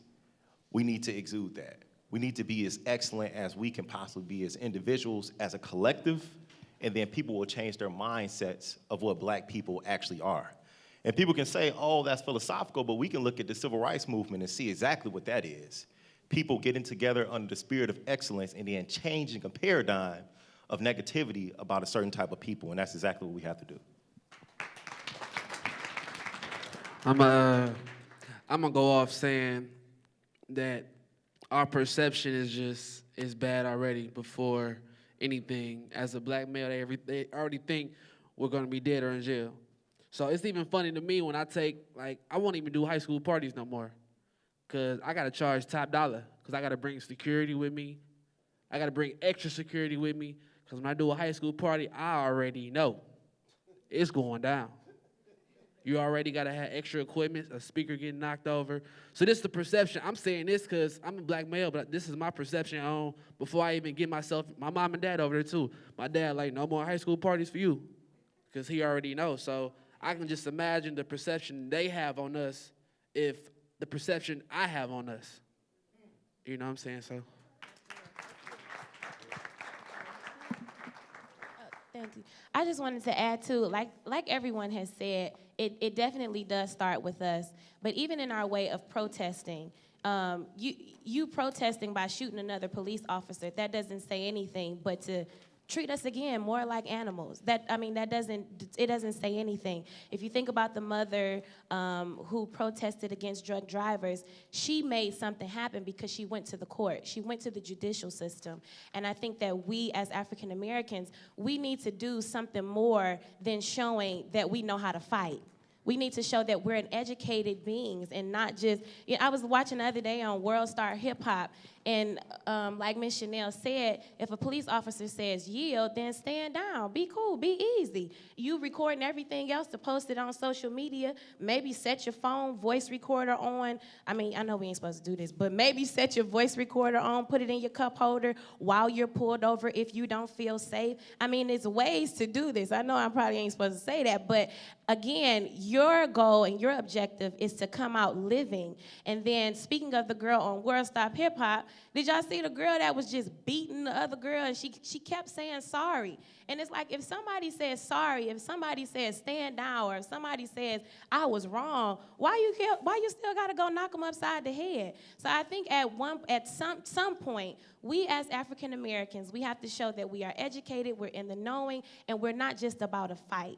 we need to exude that. We need to be as excellent as we can possibly be as individuals, as a collective, and then people will change their mindsets of what black people actually are. And people can say, oh, that's philosophical, but we can look at the civil rights movement and see exactly what that is. People getting together under the spirit of excellence and then changing a paradigm of negativity about a certain type of people, and that's exactly what we have to do. I'm gonna go off saying that our perception is bad already before anything. As a black male, they already think we're gonna be dead or in jail. So it's even funny to me when I I won't even do high school parties no more, because I gotta charge top dollar, because I gotta bring security with me. I gotta bring extra security with me, because when I do a high school party, I already know it's going down. You already gotta have extra equipment, a speaker getting knocked over. So this is the perception. I'm saying this because I'm a black male, but this is my perception on before I even get my mom and dad over there too. My dad like, no more high school parties for you, because he already knows. So I can just imagine the perception they have on us if the perception I have on us. You know what I'm saying? So. Thank you. I just wanted to add too, like everyone has said, it definitely does start with us. But even in our way of protesting, you protesting by shooting another police officer, that doesn't say anything but to treat us again more like animals. It doesn't say anything. If you think about the mother who protested against drug drivers, she made something happen because she went to the court. She went to the judicial system. And I think that we as African Americans, we need to do something more than showing that we know how to fight. We need to show that we're an educated beings and not just, I was watching the other day on World Star Hip Hop, and like Ms. Chanel said, if a police officer says yield, then stand down, be cool, be easy. You recording everything else to post it on social media, maybe set your phone voice recorder on. I know we ain't supposed to do this, but maybe set your voice recorder on, put it in your cup holder while you're pulled over if you don't feel safe. There's ways to do this. I know I probably ain't supposed to say that, but again, your goal and your objective is to come out living. And then speaking of the girl on World Stop Hip Hop, did y'all see the girl that was just beating the other girl and she kept saying sorry? And it's like, if somebody says sorry, if somebody says stand down, or if somebody says I was wrong, why you still gotta go knock them upside the head? So I think at some point, we as African Americans, we have to show that we are educated, we're in the knowing, and we're not just about a fight.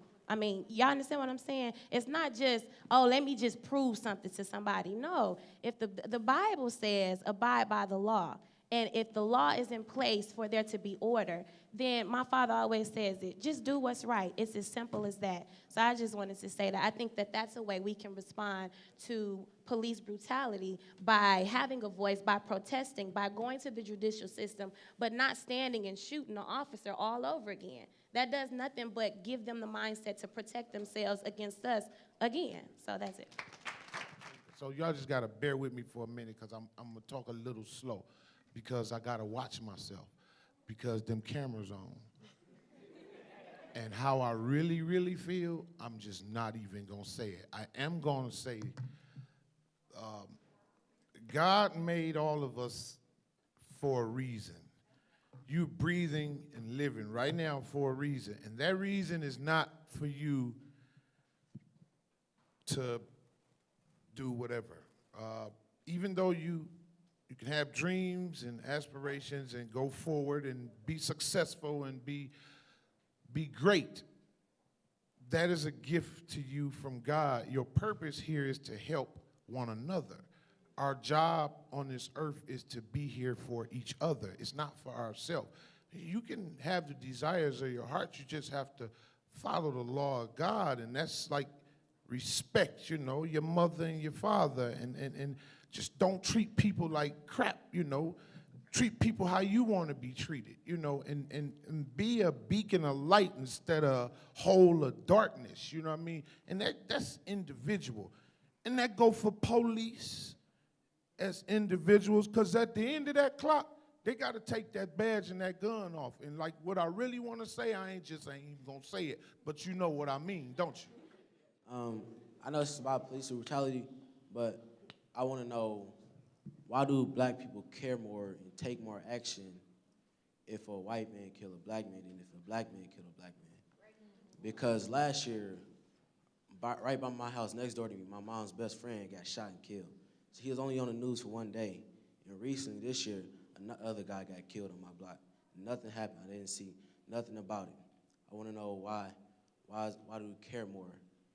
Y'all understand what I'm saying? It's not just, oh, let me just prove something to somebody. No, if the Bible says abide by the law, and if the law is in place for there to be order, then my father always says it, just do what's right. It's as simple as that. So I just wanted to say that I think that that's a way we can respond to police brutality, by having a voice, by protesting, by going to the judicial system, but not standing and shooting an officer all over again. That does nothing but give them the mindset to protect themselves against us again. So that's it. So y'all just gotta bear with me for a minute, because I'm gonna talk a little slow, because I gotta watch myself. because them cameras on. And how I really, really feel, I'm just not even gonna say it. I am gonna say, God made all of us for a reason. You're breathing and living right now for a reason. And that reason is not for you to do whatever. Even though you can have dreams and aspirations and go forward and be successful and be great, that is a gift to you from God. Your purpose here is to help one another. Our job on this earth is to be here for each other. It's not for ourselves. You can have the desires of your heart. You just have to follow the law of God, and that's like respect, you know, your mother and your father, and just don't treat people like crap, you know. Treat people how you want to be treated, you know, and be a beacon of light instead of a hole of darkness, you know what I mean? And that's individual. And that go for police as individuals, because at the end of that clock, they got to take that badge and that gun off. And like what I really want to say, I ain't even going to say it, but you know what I mean, don't you? I know it's about police brutality, but I want to know, why do black people care more and take more action if a white man kill a black man than if a black man kill a black man? Because last year, right by my house next door to me, my mom's best friend got shot and killed. So he was only on the news for one day. And recently, this year, another guy got killed on my block. Nothing happened. I didn't see nothing about it. I want to know why do we care more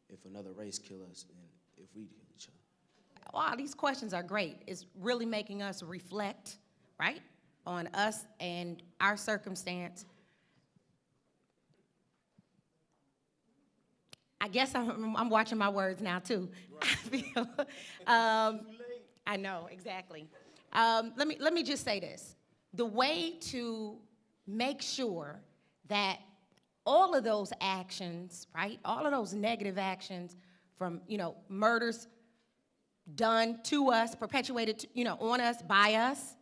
if another race kill us than if we kill each other? Wow, these questions are great. It's really making us reflect, right, on us and our circumstance. I guess I'm watching my words now, too. I feel, I know, exactly. Let me just say this. The way to make sure that all of those actions, right, all of those negative actions from, you know, murders done to us, perpetuated, you know, on us, by us,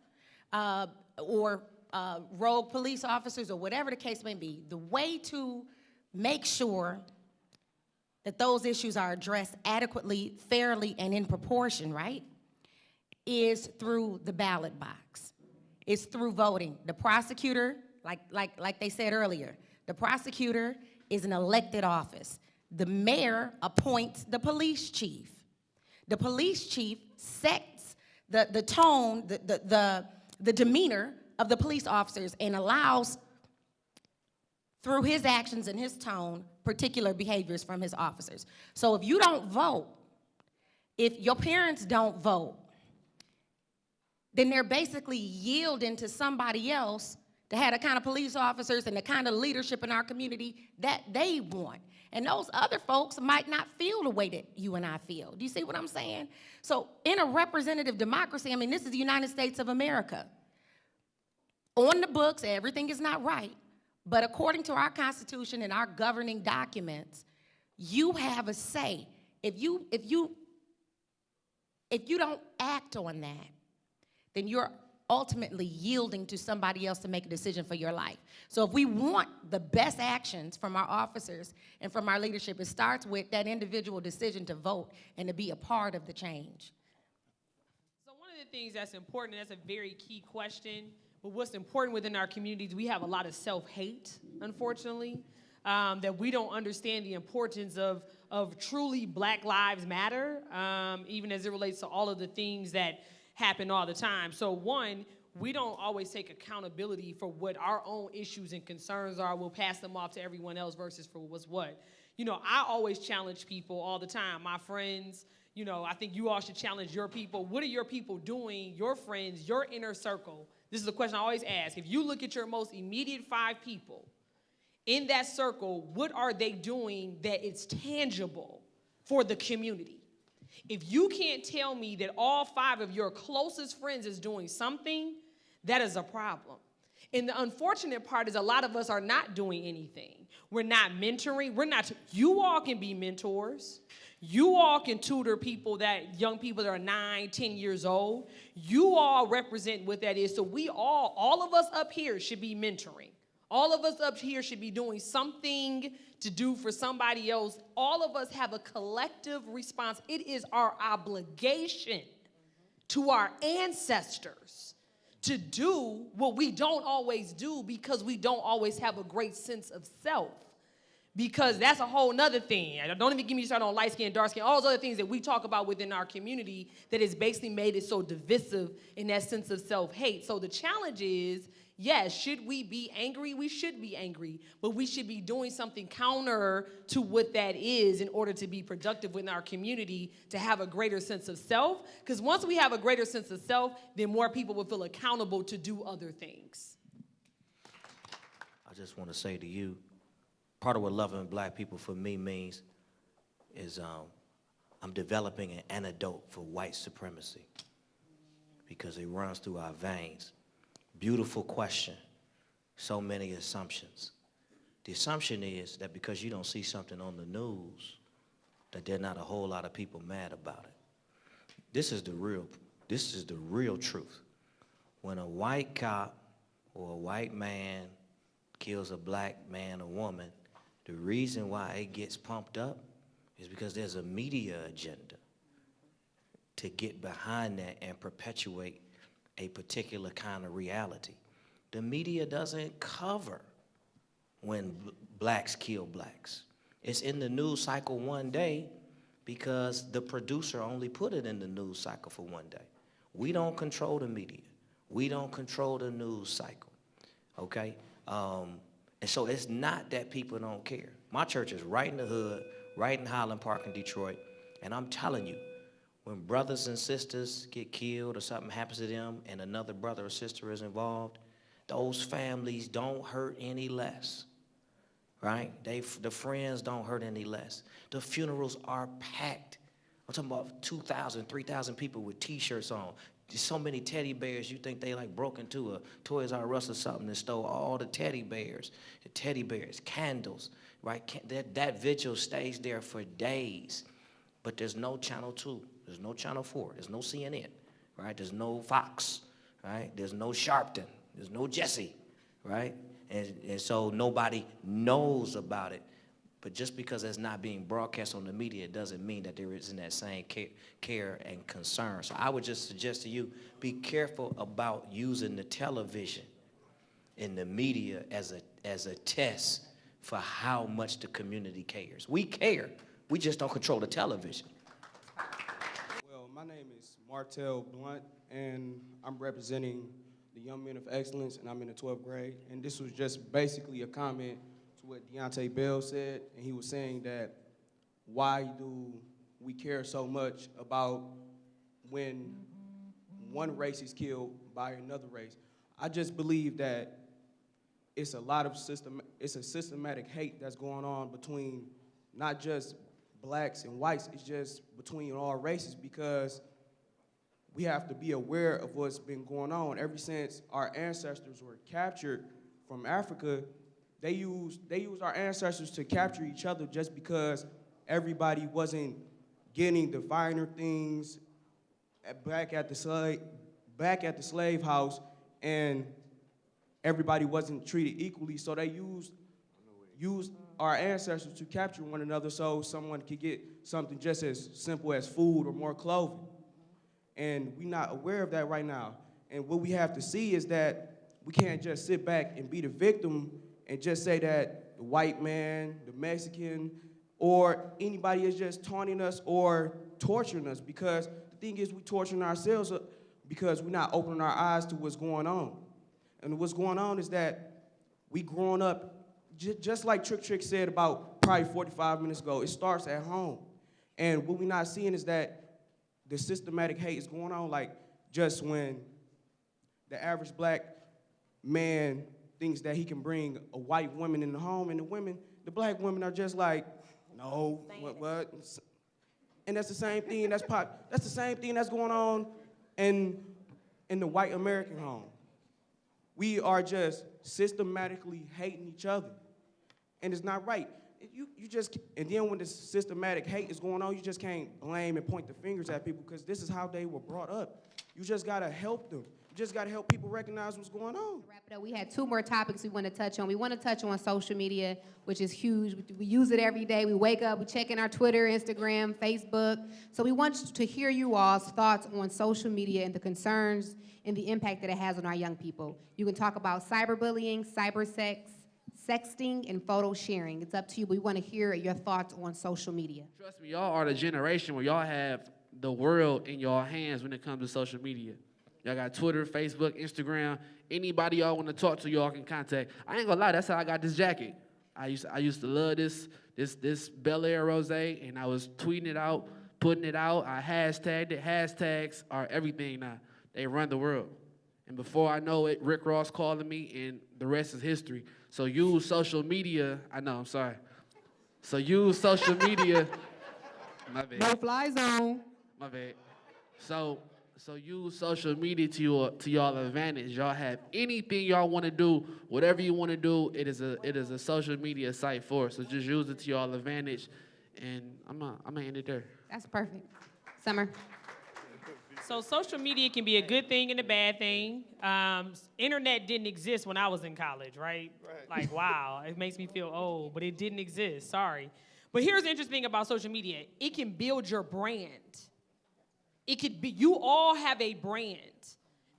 or rogue police officers, or whatever the case may be, the way to make sure that those issues are addressed adequately, fairly, and in proportion, right, is through the ballot box. It's through voting. The prosecutor, like they said earlier, the prosecutor is an elected office. The mayor appoints the police chief. The police chief sets the tone, the demeanor of the police officers and allows, through his actions and his tone, particular behaviors from his officers. So if you don't vote, if your parents don't vote, then they're basically yielding to somebody else to have the kind of police officers and the kind of leadership in our community that they want. And those other folks might not feel the way that you and I feel. Do you see what I'm saying? So in a representative democracy, I mean, this is the United States of America. On the books, everything is not right. But according to our Constitution and our governing documents, you have a say. If you don't act on that, then you're ultimately yielding to somebody else to make a decision for your life. So if we want the best actions from our officers and from our leadership, it starts with that individual decision to vote and to be a part of the change. So one of the things that's important, and that's a very key question, but what's important within our communities, we have a lot of self-hate, unfortunately, that we don't understand the importance of truly Black Lives Matter, even as it relates to all of the things that happen all the time. So one, we don't always take accountability for what our own issues and concerns are. We'll pass them off to everyone else versus for what's what. You know, I always challenge people all the time, my friends. You know, I think you all should challenge your people. What are your people doing, your friends, your inner circle? This is a question I always ask. If you look at your most immediate 5 people, in that circle, what are they doing that it's tangible for the community? If you can't tell me that all 5 of your closest friends is doing something, that is a problem. And the unfortunate part is a lot of us are not doing anything. We're not mentoring. You all can be mentors. You all can tutor young people that are 9, 10 years old. You all represent what that is. So all of us up here should be mentoring. All of us up here should be doing something to do for somebody else. All of us have a collective response. It is our obligation to our ancestors to do what we don't always do because we don't always have a great sense of self. Because that's a whole nother thing. Don't even get me started on light skin, dark skin, all those other things that we talk about within our community that has basically made it so divisive in that sense of self-hate. So the challenge is, yes, should we be angry? We should be angry, but we should be doing something counter to what that is in order to be productive within our community, to have a greater sense of self. Because once we have a greater sense of self, then more people will feel accountable to do other things. I just want to say to you, part of what loving black people for me means is I'm developing an antidote for white supremacy because it runs through our veins. Beautiful question. So many assumptions. The assumption is that because you don't see something on the news, that there are not a whole lot of people mad about it. This is the real truth. When a white cop or a white man kills a black man or woman, the reason why it gets pumped up is because there's a media agenda to get behind that and perpetuate a particular kind of reality. The media doesn't cover when blacks kill blacks. It's in the news cycle one day because the producer only put it in the news cycle for one day. We don't control the media. We don't control the news cycle, okay? And so it's not that people don't care. My church is right in the hood, right in Highland Park in Detroit, and I'm telling you, when brothers and sisters get killed or something happens to them and another brother or sister is involved, those families don't hurt any less, right? The friends don't hurt any less. The funerals are packed. I'm talking about 2,000, 3,000 people with T-shirts on. There's so many teddy bears, you think they like broke into a Toys R Us or something and stole all the teddy bears, candles, right? That vigil stays there for days, but there's no Channel 2, there's no Channel 4, there's no CNN, right? There's no Fox, right? There's no Sharpton, there's no Jesse, right? And so nobody knows about it. But just because it's not being broadcast on the media, it doesn't mean that there isn't that same care and concern. So I would just suggest to you, be careful about using the television and the media as a test for how much the community cares. We care, we just don't control the television. Well, my name is Martell Blunt, and I'm representing the Young Men of Excellence, and I'm in the 12th grade. And this was just basically a comment to what Deontay Bell said, and he was saying that why do we care so much about when one race is killed by another race? I just believe that it's a systematic hate that's going on between not just blacks and whites, it's just between all races, because we have to be aware of what's been going on. Ever since our ancestors were captured from Africa, they used our ancestors to capture each other just because everybody wasn't getting the finer things back at the slave house, and everybody wasn't treated equally. So they used our ancestors to capture one another so someone could get something just as simple as food or more clothing. And we're not aware of that right now. And what we have to see is that we can't just sit back and be the victim and just say that the white man, the Mexican, or anybody is just taunting us or torturing us, because the thing is, we're torturing ourselves because we're not opening our eyes to what's going on. And what's going on is that we growing up, just like Trick said about probably 45 minutes ago, it starts at home. And what we're not seeing is that the systematic hate is going on, like just when the average black man thinks that he can bring a white woman in the home, and the black women are just like, no, what? And that's the same thing that's the same thing that's going on in the white American home. We are just systematically hating each other. And it's not right. You just, and then when this systematic hate is going on, you just can't blame and point the fingers at people because this is how they were brought up. You just gotta help them. You just gotta help people recognize what's going on. To wrap it up, we had 2 more topics we want to touch on. We want to touch on social media, which is huge. We use it every day. We wake up, we check in our Twitter, Instagram, Facebook. So we want to hear you all's thoughts on social media and the concerns and the impact that it has on our young people. You can talk about cyberbullying, cybersex, sexting, and photo sharing. It's up to you, but we want to hear your thoughts on social media. Trust me, y'all are the generation where y'all have the world in y'all hands when it comes to social media. Y'all got Twitter, Facebook, Instagram. Anybody y'all want to talk to, y'all can contact. I ain't gonna lie, that's how I got this jacket. I used to love this Bel Air rosé, and I was tweeting it out, putting it out. I hashtagged it. Hashtags are everything now. They run the world. And before I know it, Rick Ross calling me, and the rest is history. So use social media. I know, I'm sorry. So use social media. My bad. No fly zone. My bad. So use social media to y'all advantage. Y'all have anything y'all want to do, whatever you want to do, it is a social media site for it. So just use it to y'all advantage, and I'm gonna end it there. That's perfect. Summer. So social media can be a good thing and a bad thing. Internet didn't exist when I was in college, right? Like, wow, it makes me feel old, but it didn't exist, sorry. But here's the interesting thing about social media. It can build your brand. It could be, you all have a brand.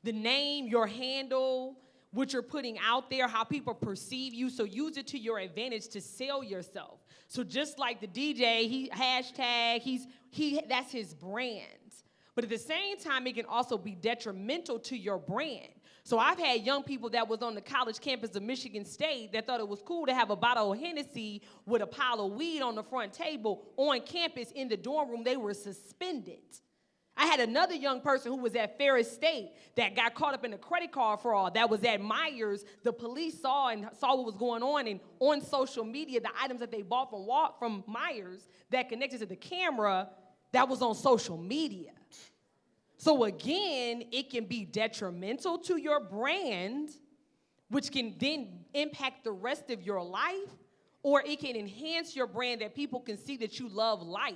The name, your handle, what you're putting out there, how people perceive you, so use it to your advantage to sell yourself. So just like the DJ, that's his brand. But at the same time, it can also be detrimental to your brand. So I've had young people that was on the college campus of Michigan State that thought it was cool to have a bottle of Hennessy with a pile of weed on the front table on campus in the dorm room. They were suspended. I had another young person who was at Ferris State that got caught up in a credit card fraud that was at Myers. The police saw what was going on, and on social media, the items that they bought from Myers that connected to the camera, that was on social media. So again, it can be detrimental to your brand, which can then impact the rest of your life, or it can enhance your brand that people can see that you love life,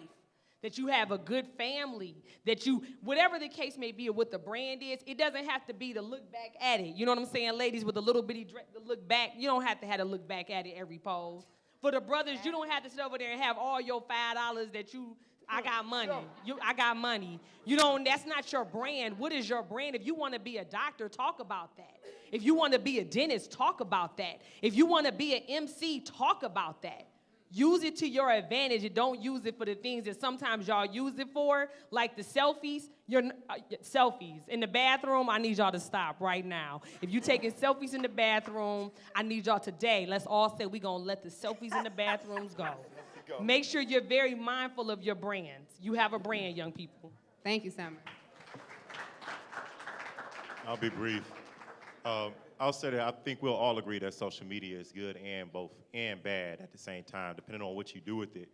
that you have a good family, that you, whatever the case may be or what the brand is, it doesn't have to be to look back at it. You know what I'm saying? Ladies with a little bitty dress to look back, you don't have to have to look back at it every pose. For the brothers, you don't have to sit over there and have all your $5 that you, I got money. I got money. You don't, that's not your brand. What is your brand? If you want to be a doctor, talk about that. If you want to be a dentist, talk about that. If you want to be an MC, talk about that. Use it to your advantage and don't use it for the things that sometimes y'all use it for, like the selfies. Selfies in the bathroom, I need y'all to stop right now. If you taking selfies in the bathroom, I need y'all today. Let's all say we're going to let the selfies in the bathrooms go. Make sure you're very mindful of your brands. You have a brand, young people. Thank you, Summer. I'll be brief. I'll say that I think we'll all agree that social media is good and bad at the same time, depending on what you do with it.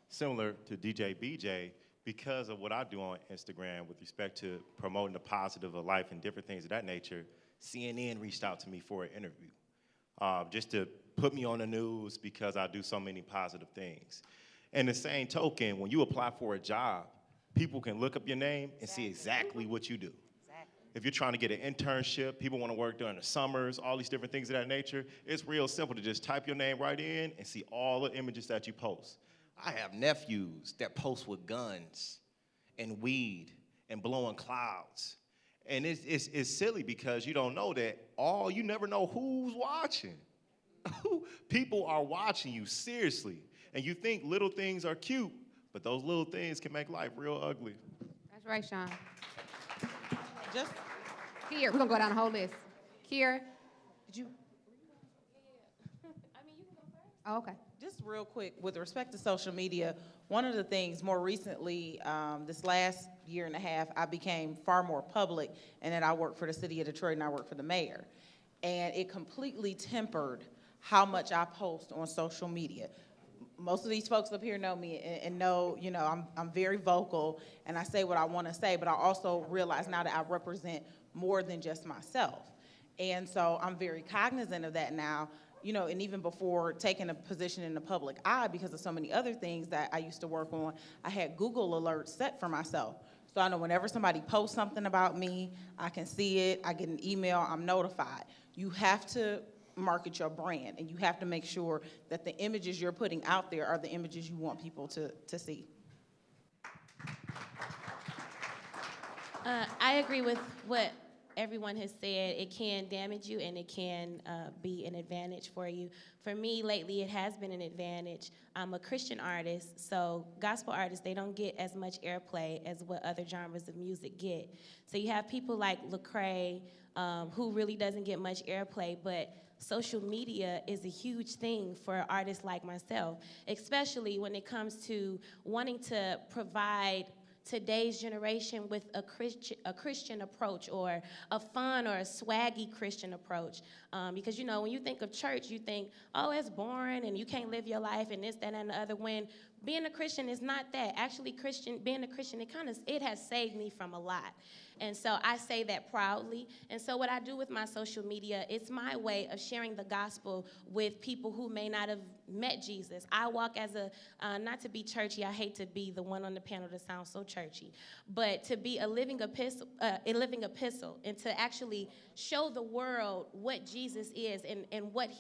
Similar to DJ BJ, because of what I do on Instagram with respect to promoting the positive of life and different things of that nature, CNN reached out to me for an interview, just to put me on the news because I do so many positive things. And the same token, when you apply for a job, people can look up your name and see exactly what you do. If you're trying to get an internship, people want to work during the summers, all these different things of that nature, it's real simple to just type your name right in and see all the images that you post. I have nephews that post with guns and weed and blowing clouds. And it's silly because you don't know that you never know who's watching. People are watching you, seriously. And you think little things are cute, but those little things can make life real ugly. That's right, Sean. Just Kier, we're going to go down the whole list. Kier, did you? I mean, you can go first. Oh, okay. Just real quick, with respect to social media, one of the things more recently, this last year and a half, I became far more public, and then I work for the city of Detroit and I work for the mayor. And it completely tempered how much I post on social media. Most of these folks up here know me and know, I'm very vocal and I say what I want to say, but I also realize now that I represent more than just myself. And so I'm very cognizant of that now, you know, and even before taking a position in the public eye, because of so many other things that I used to work on, I had Google alerts set for myself. So I know whenever somebody posts something about me, I can see it, I get an email, I'm notified. You have to market your brand, and you have to make sure that the images you're putting out there are the images you want people to see. I agree with what everyone has said. It can damage you, and it can be an advantage for you. For me, lately, it has been an advantage. I'm a Christian artist, so gospel artists, they don't get as much airplay as what other genres of music get. So you have people like Lecrae, who really doesn't get much airplay, but social media is a huge thing for artists like myself, especially when it comes to wanting to provide today's generation with a Christian approach, or a fun or a swaggy Christian approach. Because, you know, when you think of church, you think, oh, it's boring and you can't live your life and this, that, and the other, when being a Christian is not that. Actually, being a Christian, it has saved me from a lot. And so I say that proudly. And so what I do with my social media, it's my way of sharing the gospel with people who may not have met Jesus. I walk as not to be churchy, I hate to be the one on the panel that sounds so churchy, but to be a living epistle, and to actually show the world what Jesus is, and what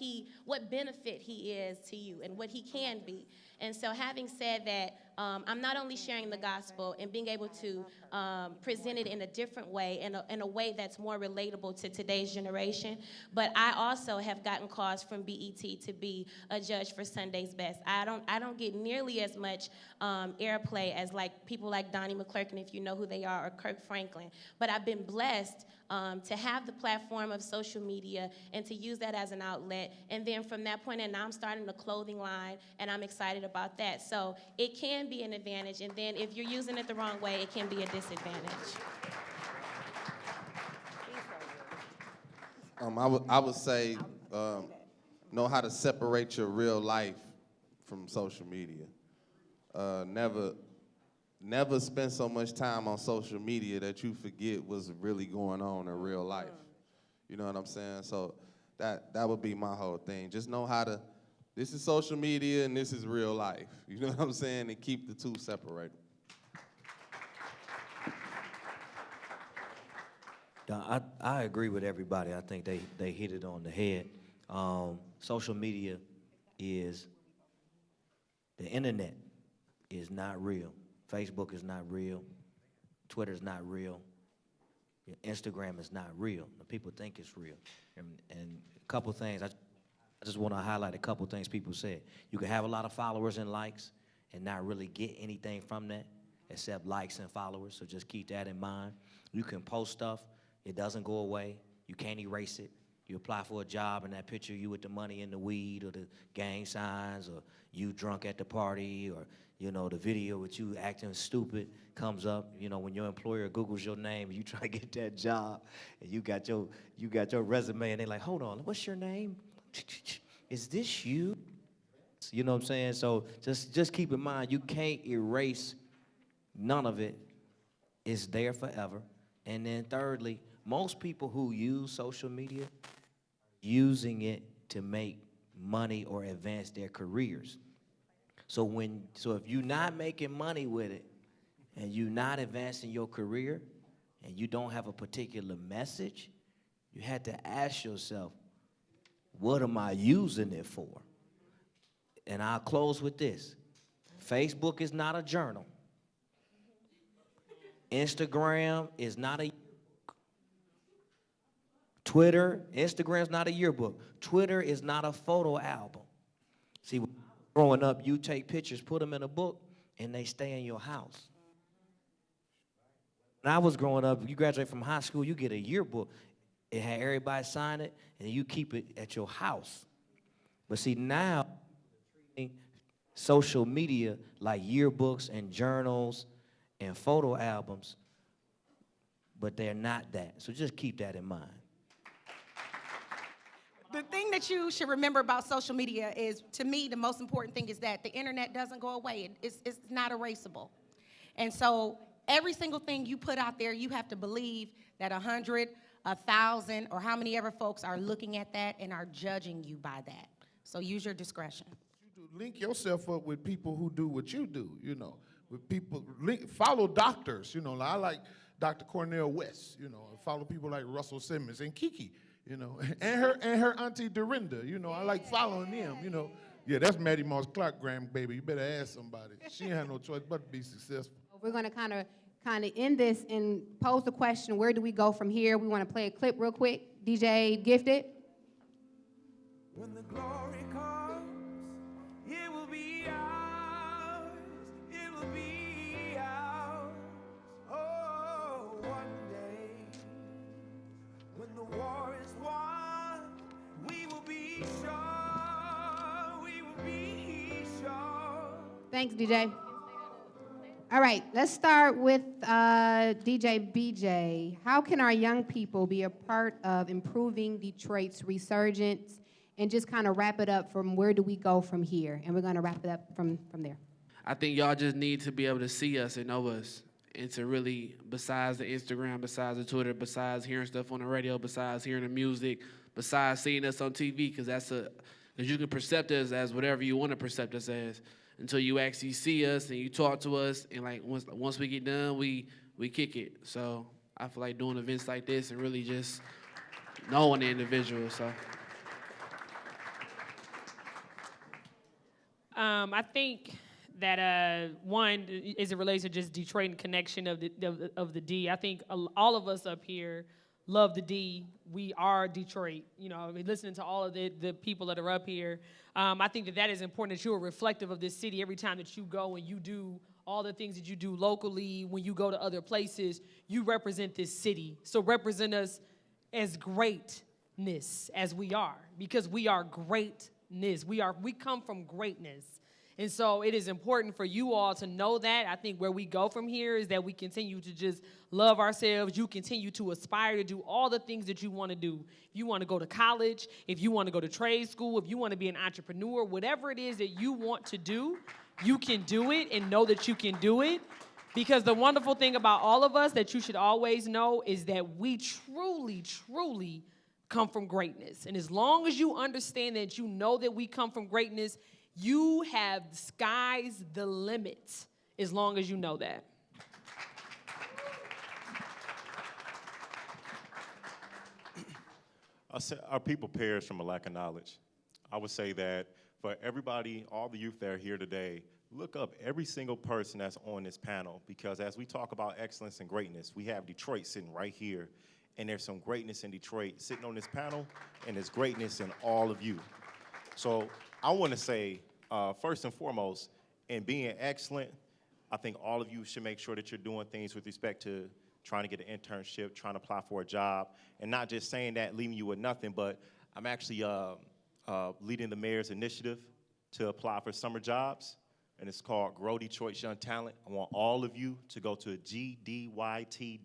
benefit he is to you and what he can be. And so having said that, I'm not only sharing the gospel and being able to present it in a different way, in a way that's more relatable to today's generation, but I also have gotten calls from BET to be a judge for Sunday's Best. I don't get nearly as much airplay as like people like Donnie McClurkin, if you know who they are, or Kirk Franklin, but I've been blessed to have the platform of social media and to use that as an outlet. And then from that point in, now I'm starting a clothing line, and I'm excited about that. So it can be an advantage, and then if you're using it the wrong way, it can be a disadvantage. I would say know how to separate your real life from social media. Never spend so much time on social media that you forget what's really going on in real life. You know what I'm saying? So that would be my whole thing. Just know how to, this is social media and this is real life. You know what I'm saying? And keep the two separated. I agree with everybody. I think they hit it on the head. Social media the internet is not real. Facebook is not real. Twitter is not real. Instagram is not real. People think it's real. And a couple things, I just want to highlight a couple things people said. You can have a lot of followers and likes and not really get anything from that except likes and followers, so just keep that in mind. You can post stuff, it doesn't go away. You can't erase it. You apply for a job, and that picture, you with the money and the weed, or the gang signs, or you drunk at the party, or you know, the video with you acting stupid comes up. You know, when your employer Googles your name and you try to get that job, and you got your resume, and they're like, hold on, what's your name? Is this you? You know what I'm saying? So just keep in mind, you can't erase none of it. It's there forever. And then thirdly, most people who use social media, using it to make money or advance their careers. So if you're not making money with it, and you're not advancing your career, and you don't have a particular message, you had to ask yourself, what am I using it for? And I'll close with this. Facebook is not a journal. Instagram is not a Instagram's not a yearbook. Twitter is not a photo album. See, growing up, you take pictures, put them in a book, and they stay in your house. When I was growing up, you graduate from high school, you get a yearbook. It had everybody sign it, and you keep it at your house. But see, now, social media like yearbooks and journals and photo albums, but they're not that. So just keep that in mind. The thing that you should remember about social media is, to me, the most important thing is that the internet doesn't go away. It's not erasable. And so every single thing you put out there, you have to believe that 100, 1,000, or how many ever folks are looking at that and are judging you by that. So use your discretion. Link yourself up with people who do what you do, with people, follow doctors, I like Dr. Cornell West, and follow people like Russell Simmons and Kiki, and her auntie Dorinda, I like following them, Yeah, that's Maddie Moss Clark grandbaby. You better ask somebody. She ain't had no choice but to be successful. We're gonna kind of end this and pose the question, where do we go from here? We wanna play a clip real quick. DJ Gifted. When the glory comes, it will be ours, it will be ours. Oh, one day, when the war is won, we will be sure, we will be sure. Thanks, DJ. All right, let's start with DJ BJ. How can our young people be a part of improving Detroit's resurgence? And just kind of wrap it up from where do we go from here? And we're going to wrap it up from there. I think y'all just need to be able to see us and know us, and to really, besides the Instagram, besides the Twitter, besides hearing stuff on the radio, besides hearing the music, besides seeing us on TV, because you can perceive us as whatever you want to perceive us as, until you actually see us and you talk to us, and like once we get done, we kick it. So I feel like doing events like this and really just knowing the individual. So. I think that one, as it relates to just Detroit and connection of the D, I think all of us up here love the D. We are Detroit. Listening to all of the people that are up here, I think that is important, that you are reflective of this city every time that you go and you do all the things that you do locally. When you go to other places, you represent this city. So represent us as greatness as we are, because we are greatness. We come from greatness. And so it is important for you all to know that. I think where we go from here is that we continue to just love ourselves. You continue to aspire to do all the things that you want to do. If you want to go to college, if you want to go to trade school, if you want to be an entrepreneur, whatever it is that you want to do, you can do it, and know that you can do it. Because the wonderful thing about all of us that you should always know is that we truly, truly come from greatness. And as long as you understand that, you know that we come from greatness, you have sky's the limit, as long as you know that. Our people perish from a lack of knowledge. I would say that for everybody, all the youth that are here today, look up every single person that's on this panel, because as we talk about excellence and greatness, we have Detroit sitting right here. And there's some greatness in Detroit sitting on this panel, and there's greatness in all of you. So I want to say, first and foremost, in being excellent, I think all of you should make sure that you're doing things with respect to trying to get an internship, trying to apply for a job, and not just saying that, leaving you with nothing, but I'm actually leading the mayor's initiative to apply for summer jobs, and it's called Grow Detroit's Young Talent. I want all of you to go to gdyt.org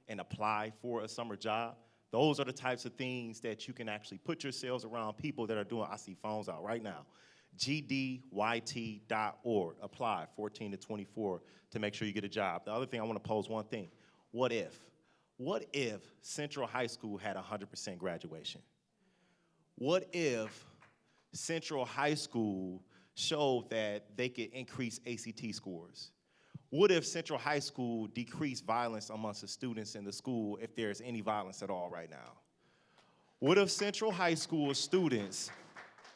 and apply for a summer job. Those are the types of things that you can actually put yourselves around people that are doing. I see phones out right now. gdyt.org. Apply 14 to 24 to make sure you get a job. The other thing, I want to pose one thing. What if Central High School had 100% graduation? What if Central High School showed that they could increase ACT scores? What if Central High School decreased violence amongst the students in the school, if there's any violence at all right now? What if Central High School students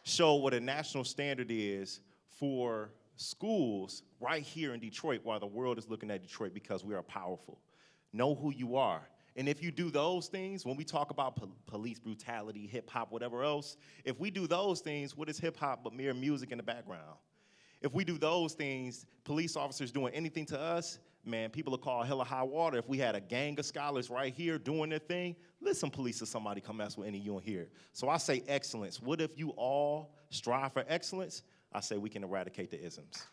show what a national standard is for schools right here in Detroit, while the world is looking at Detroit, because we are powerful? Know who you are. And if you do those things, when we talk about police brutality, hip hop, whatever else, if we do those things, what is hip hop but mere music in the background? If we do those things, police officers doing anything to us, man, people will call hell or high water. If we had a gang of scholars right here doing their thing, listen, police, if somebody come mess with any of you in here. So I say excellence. What if you all strive for excellence? I say we can eradicate the isms.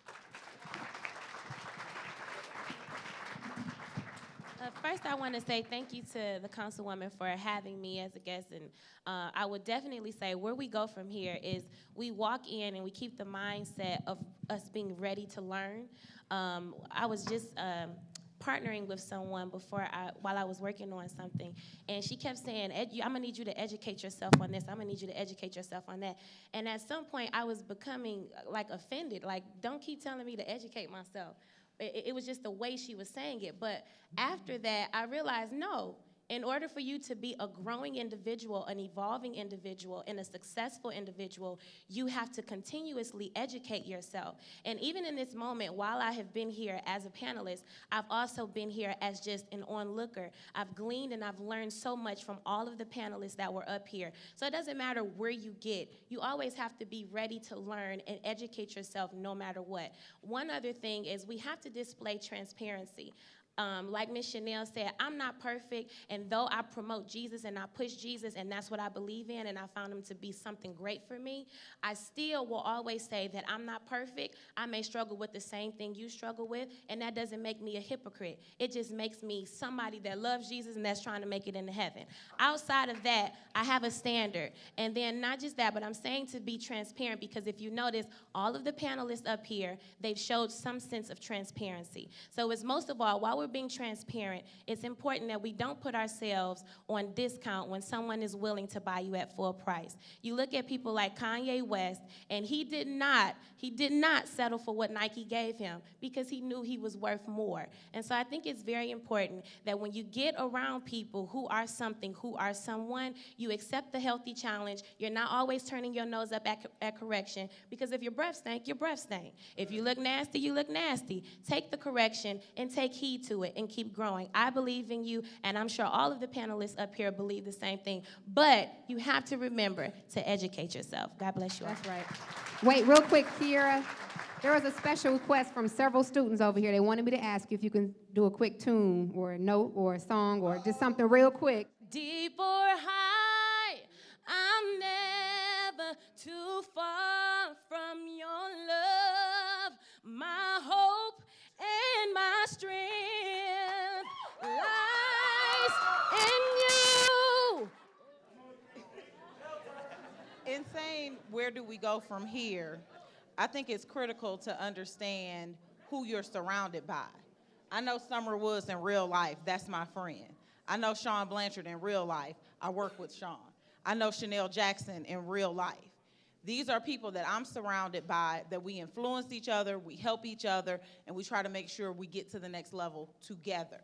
First, I want to say thank you to the Councilwoman for having me as a guest, and I would definitely say where we go from here is we walk in and we keep the mindset of us being ready to learn. I was just partnering with someone while I was working on something, and she kept saying, I'm gonna need you to educate yourself on this, I'm gonna need you to educate yourself on that. And at some point, I was becoming like offended, like, don't keep telling me to educate myself. It was just the way she was saying it. But after that, I realized, no, in order for you to be a growing individual, an evolving individual, and a successful individual, you have to continuously educate yourself. And even in this moment, while I have been here as a panelist, I've also been here as just an onlooker. I've gleaned and I've learned so much from all of the panelists that were up here. So it doesn't matter where you get, you always have to be ready to learn and educate yourself no matter what. One other thing is we have to display transparency. Like Ms. Chanel said, I'm not perfect, and though I promote Jesus and I push Jesus and that's what I believe in and I found him to be something great for me, I still will always say that I'm not perfect. I may struggle with the same thing you struggle with, and that doesn't make me a hypocrite. It just makes me somebody that loves Jesus and that's trying to make it into heaven. Outside of that, I have a standard. And then not just that, but I'm saying to be transparent, because if you notice, all of the panelists up here, they've showed some sense of transparency. So it's most of all, while we're being transparent, it's important that we don't put ourselves on discount when someone is willing to buy you at full price. You look at people like Kanye West, and he did not settle for what Nike gave him because he knew he was worth more. And so I think it's very important that when you get around people who are something, who are someone, you accept the healthy challenge. You're not always turning your nose up at correction, because if your breath stank, your breath stank. If you look nasty, you look nasty. Take the correction and take heed to it and keep growing. I believe in you, and I'm sure all of the panelists up here believe the same thing. But you have to remember to educate yourself. God bless you all. That's right. Wait, real quick, Kiera. There was a special request from several students over here. They wanted me to ask you if you can do a quick tune or a note or a song or just something real quick. Deep or high, I'm never too far from your love. My hope and my strength lies in you. In saying where do we go from here, I think it's critical to understand who you're surrounded by. I know Summer Woods in real life, that's my friend. I know Sean Blanchard in real life, I work with Sean. I know Chanel Jackson in real life. These are people that I'm surrounded by, that we influence each other, we help each other, and we try to make sure we get to the next level together.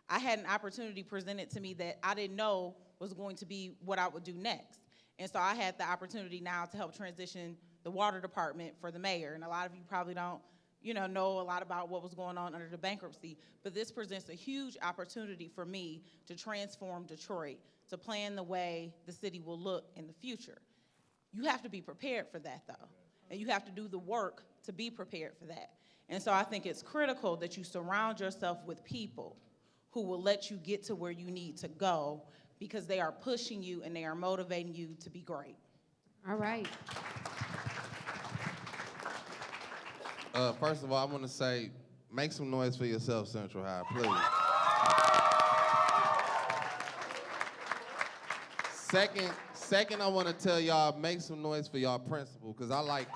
I had an opportunity presented to me that I didn't know was going to be what I would do next. And so I had the opportunity now to help transition the water department for the mayor. And a lot of you probably don't, know a lot about what was going on under the bankruptcy, but this presents a huge opportunity for me to transform Detroit, to plan the way the city will look in the future. You have to be prepared for that, though, and you have to do the work to be prepared for that. And so I think it's critical that you surround yourself with people who will let you get to where you need to go, because they are pushing you and they are motivating you to be great. All right. First of all, I want to say, make some noise for yourself, Central High, please. Second, I want to tell y'all, make some noise for y'all principal, because I really like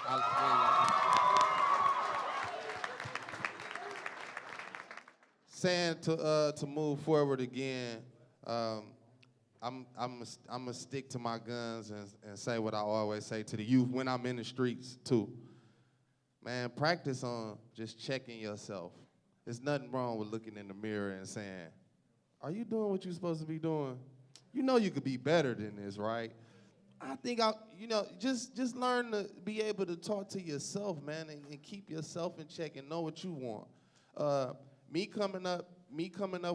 saying to move forward again. I'm gonna stick to my guns and say what I always say to the youth when I'm in the streets too. Man, practice on just checking yourself. There's nothing wrong with looking in the mirror and saying, are you doing what you're supposed to be doing? You know you could be better than this, right? I think just learn to be able to talk to yourself, man, and keep yourself in check and know what you want. Me coming up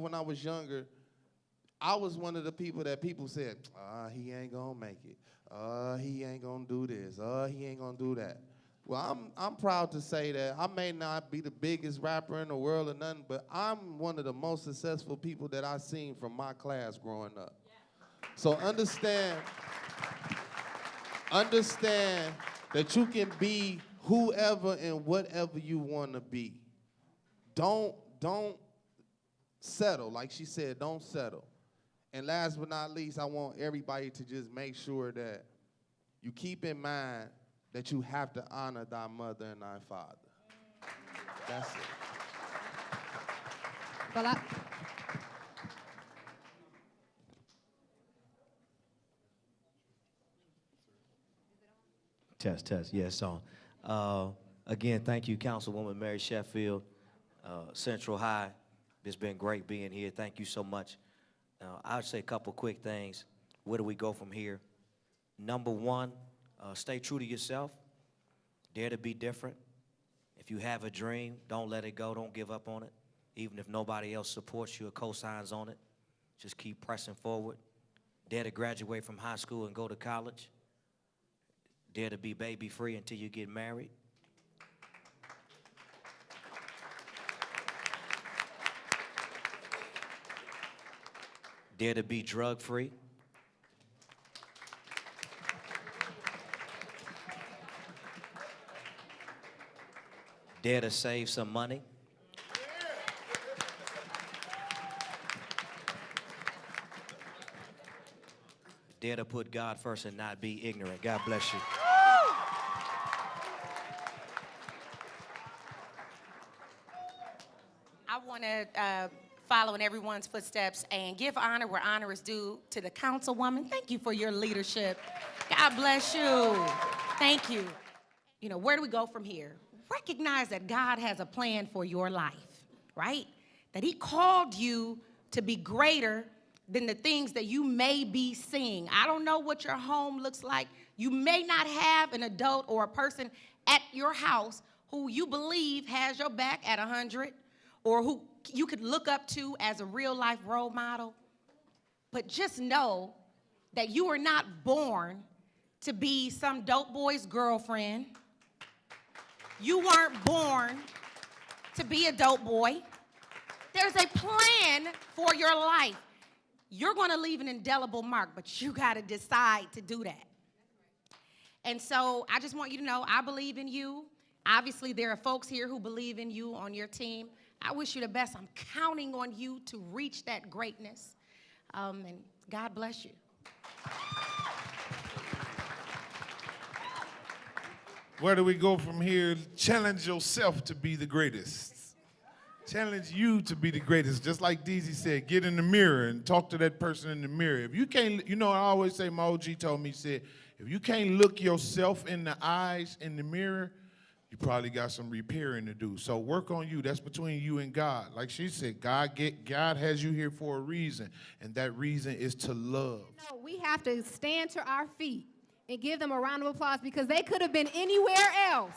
when I was younger, I was one of the people that people said, he ain't gonna make it. He ain't gonna do this. He ain't gonna do that. Well, I'm proud to say that I may not be the biggest rapper in the world or nothing, but I'm one of the most successful people that I've seen from my class growing up. Yeah. So understand that you can be whoever and whatever you want to be. Don't settle. Like she said, don't settle. And last but not least, I want everybody to just make sure that you keep in mind that you have to honor thy mother and thy father. That's it. Well, Test, test. Yes, on. Again, thank you, Councilwoman Mary Sheffield, Central High. It's been great being here. Thank you so much. I would say a couple quick things. Where do we go from here? Number one, stay true to yourself. Dare to be different. If you have a dream, don't let it go. Don't give up on it. Even if nobody else supports you or co-signs on it, just keep pressing forward. Dare to graduate from high school and go to college. Dare to be baby free until you get married. Dare to be drug free. Dare to save some money. Dare to put God first and not be ignorant. God bless you. I want to follow in everyone's footsteps and give honor where honor is due to the councilwoman. Thank you for your leadership. God bless you. Thank you. You know, where do we go from here? Recognize that God has a plan for your life, right? That he called you to be greater than the things that you may be seeing. I don't know what your home looks like. You may not have an adult or a person at your house who you believe has your back at 100 or who you could look up to as a real life role model. But just know that you were not born to be some dope boy's girlfriend. You weren't born to be a dope boy. There's a plan for your life. You're going to leave an indelible mark, but you got to decide to do that. And so I just want you to know I believe in you. Obviously, there are folks here who believe in you on your team. I wish you the best. I'm counting on you to reach that greatness. And God bless you. Where do we go from here? Challenge yourself to be the greatest. Challenge you to be the greatest. Just like DZ said, get in the mirror and talk to that person in the mirror. If you can't, you know, I always say, my OG told me, said, if you can't look yourself in the eyes in the mirror, you probably got some repairing to do. So work on you. That's between you and God. Like she said, God has you here for a reason, and that reason is to love. No, we have to stand to our feet and give them a round of applause because they could have been anywhere else.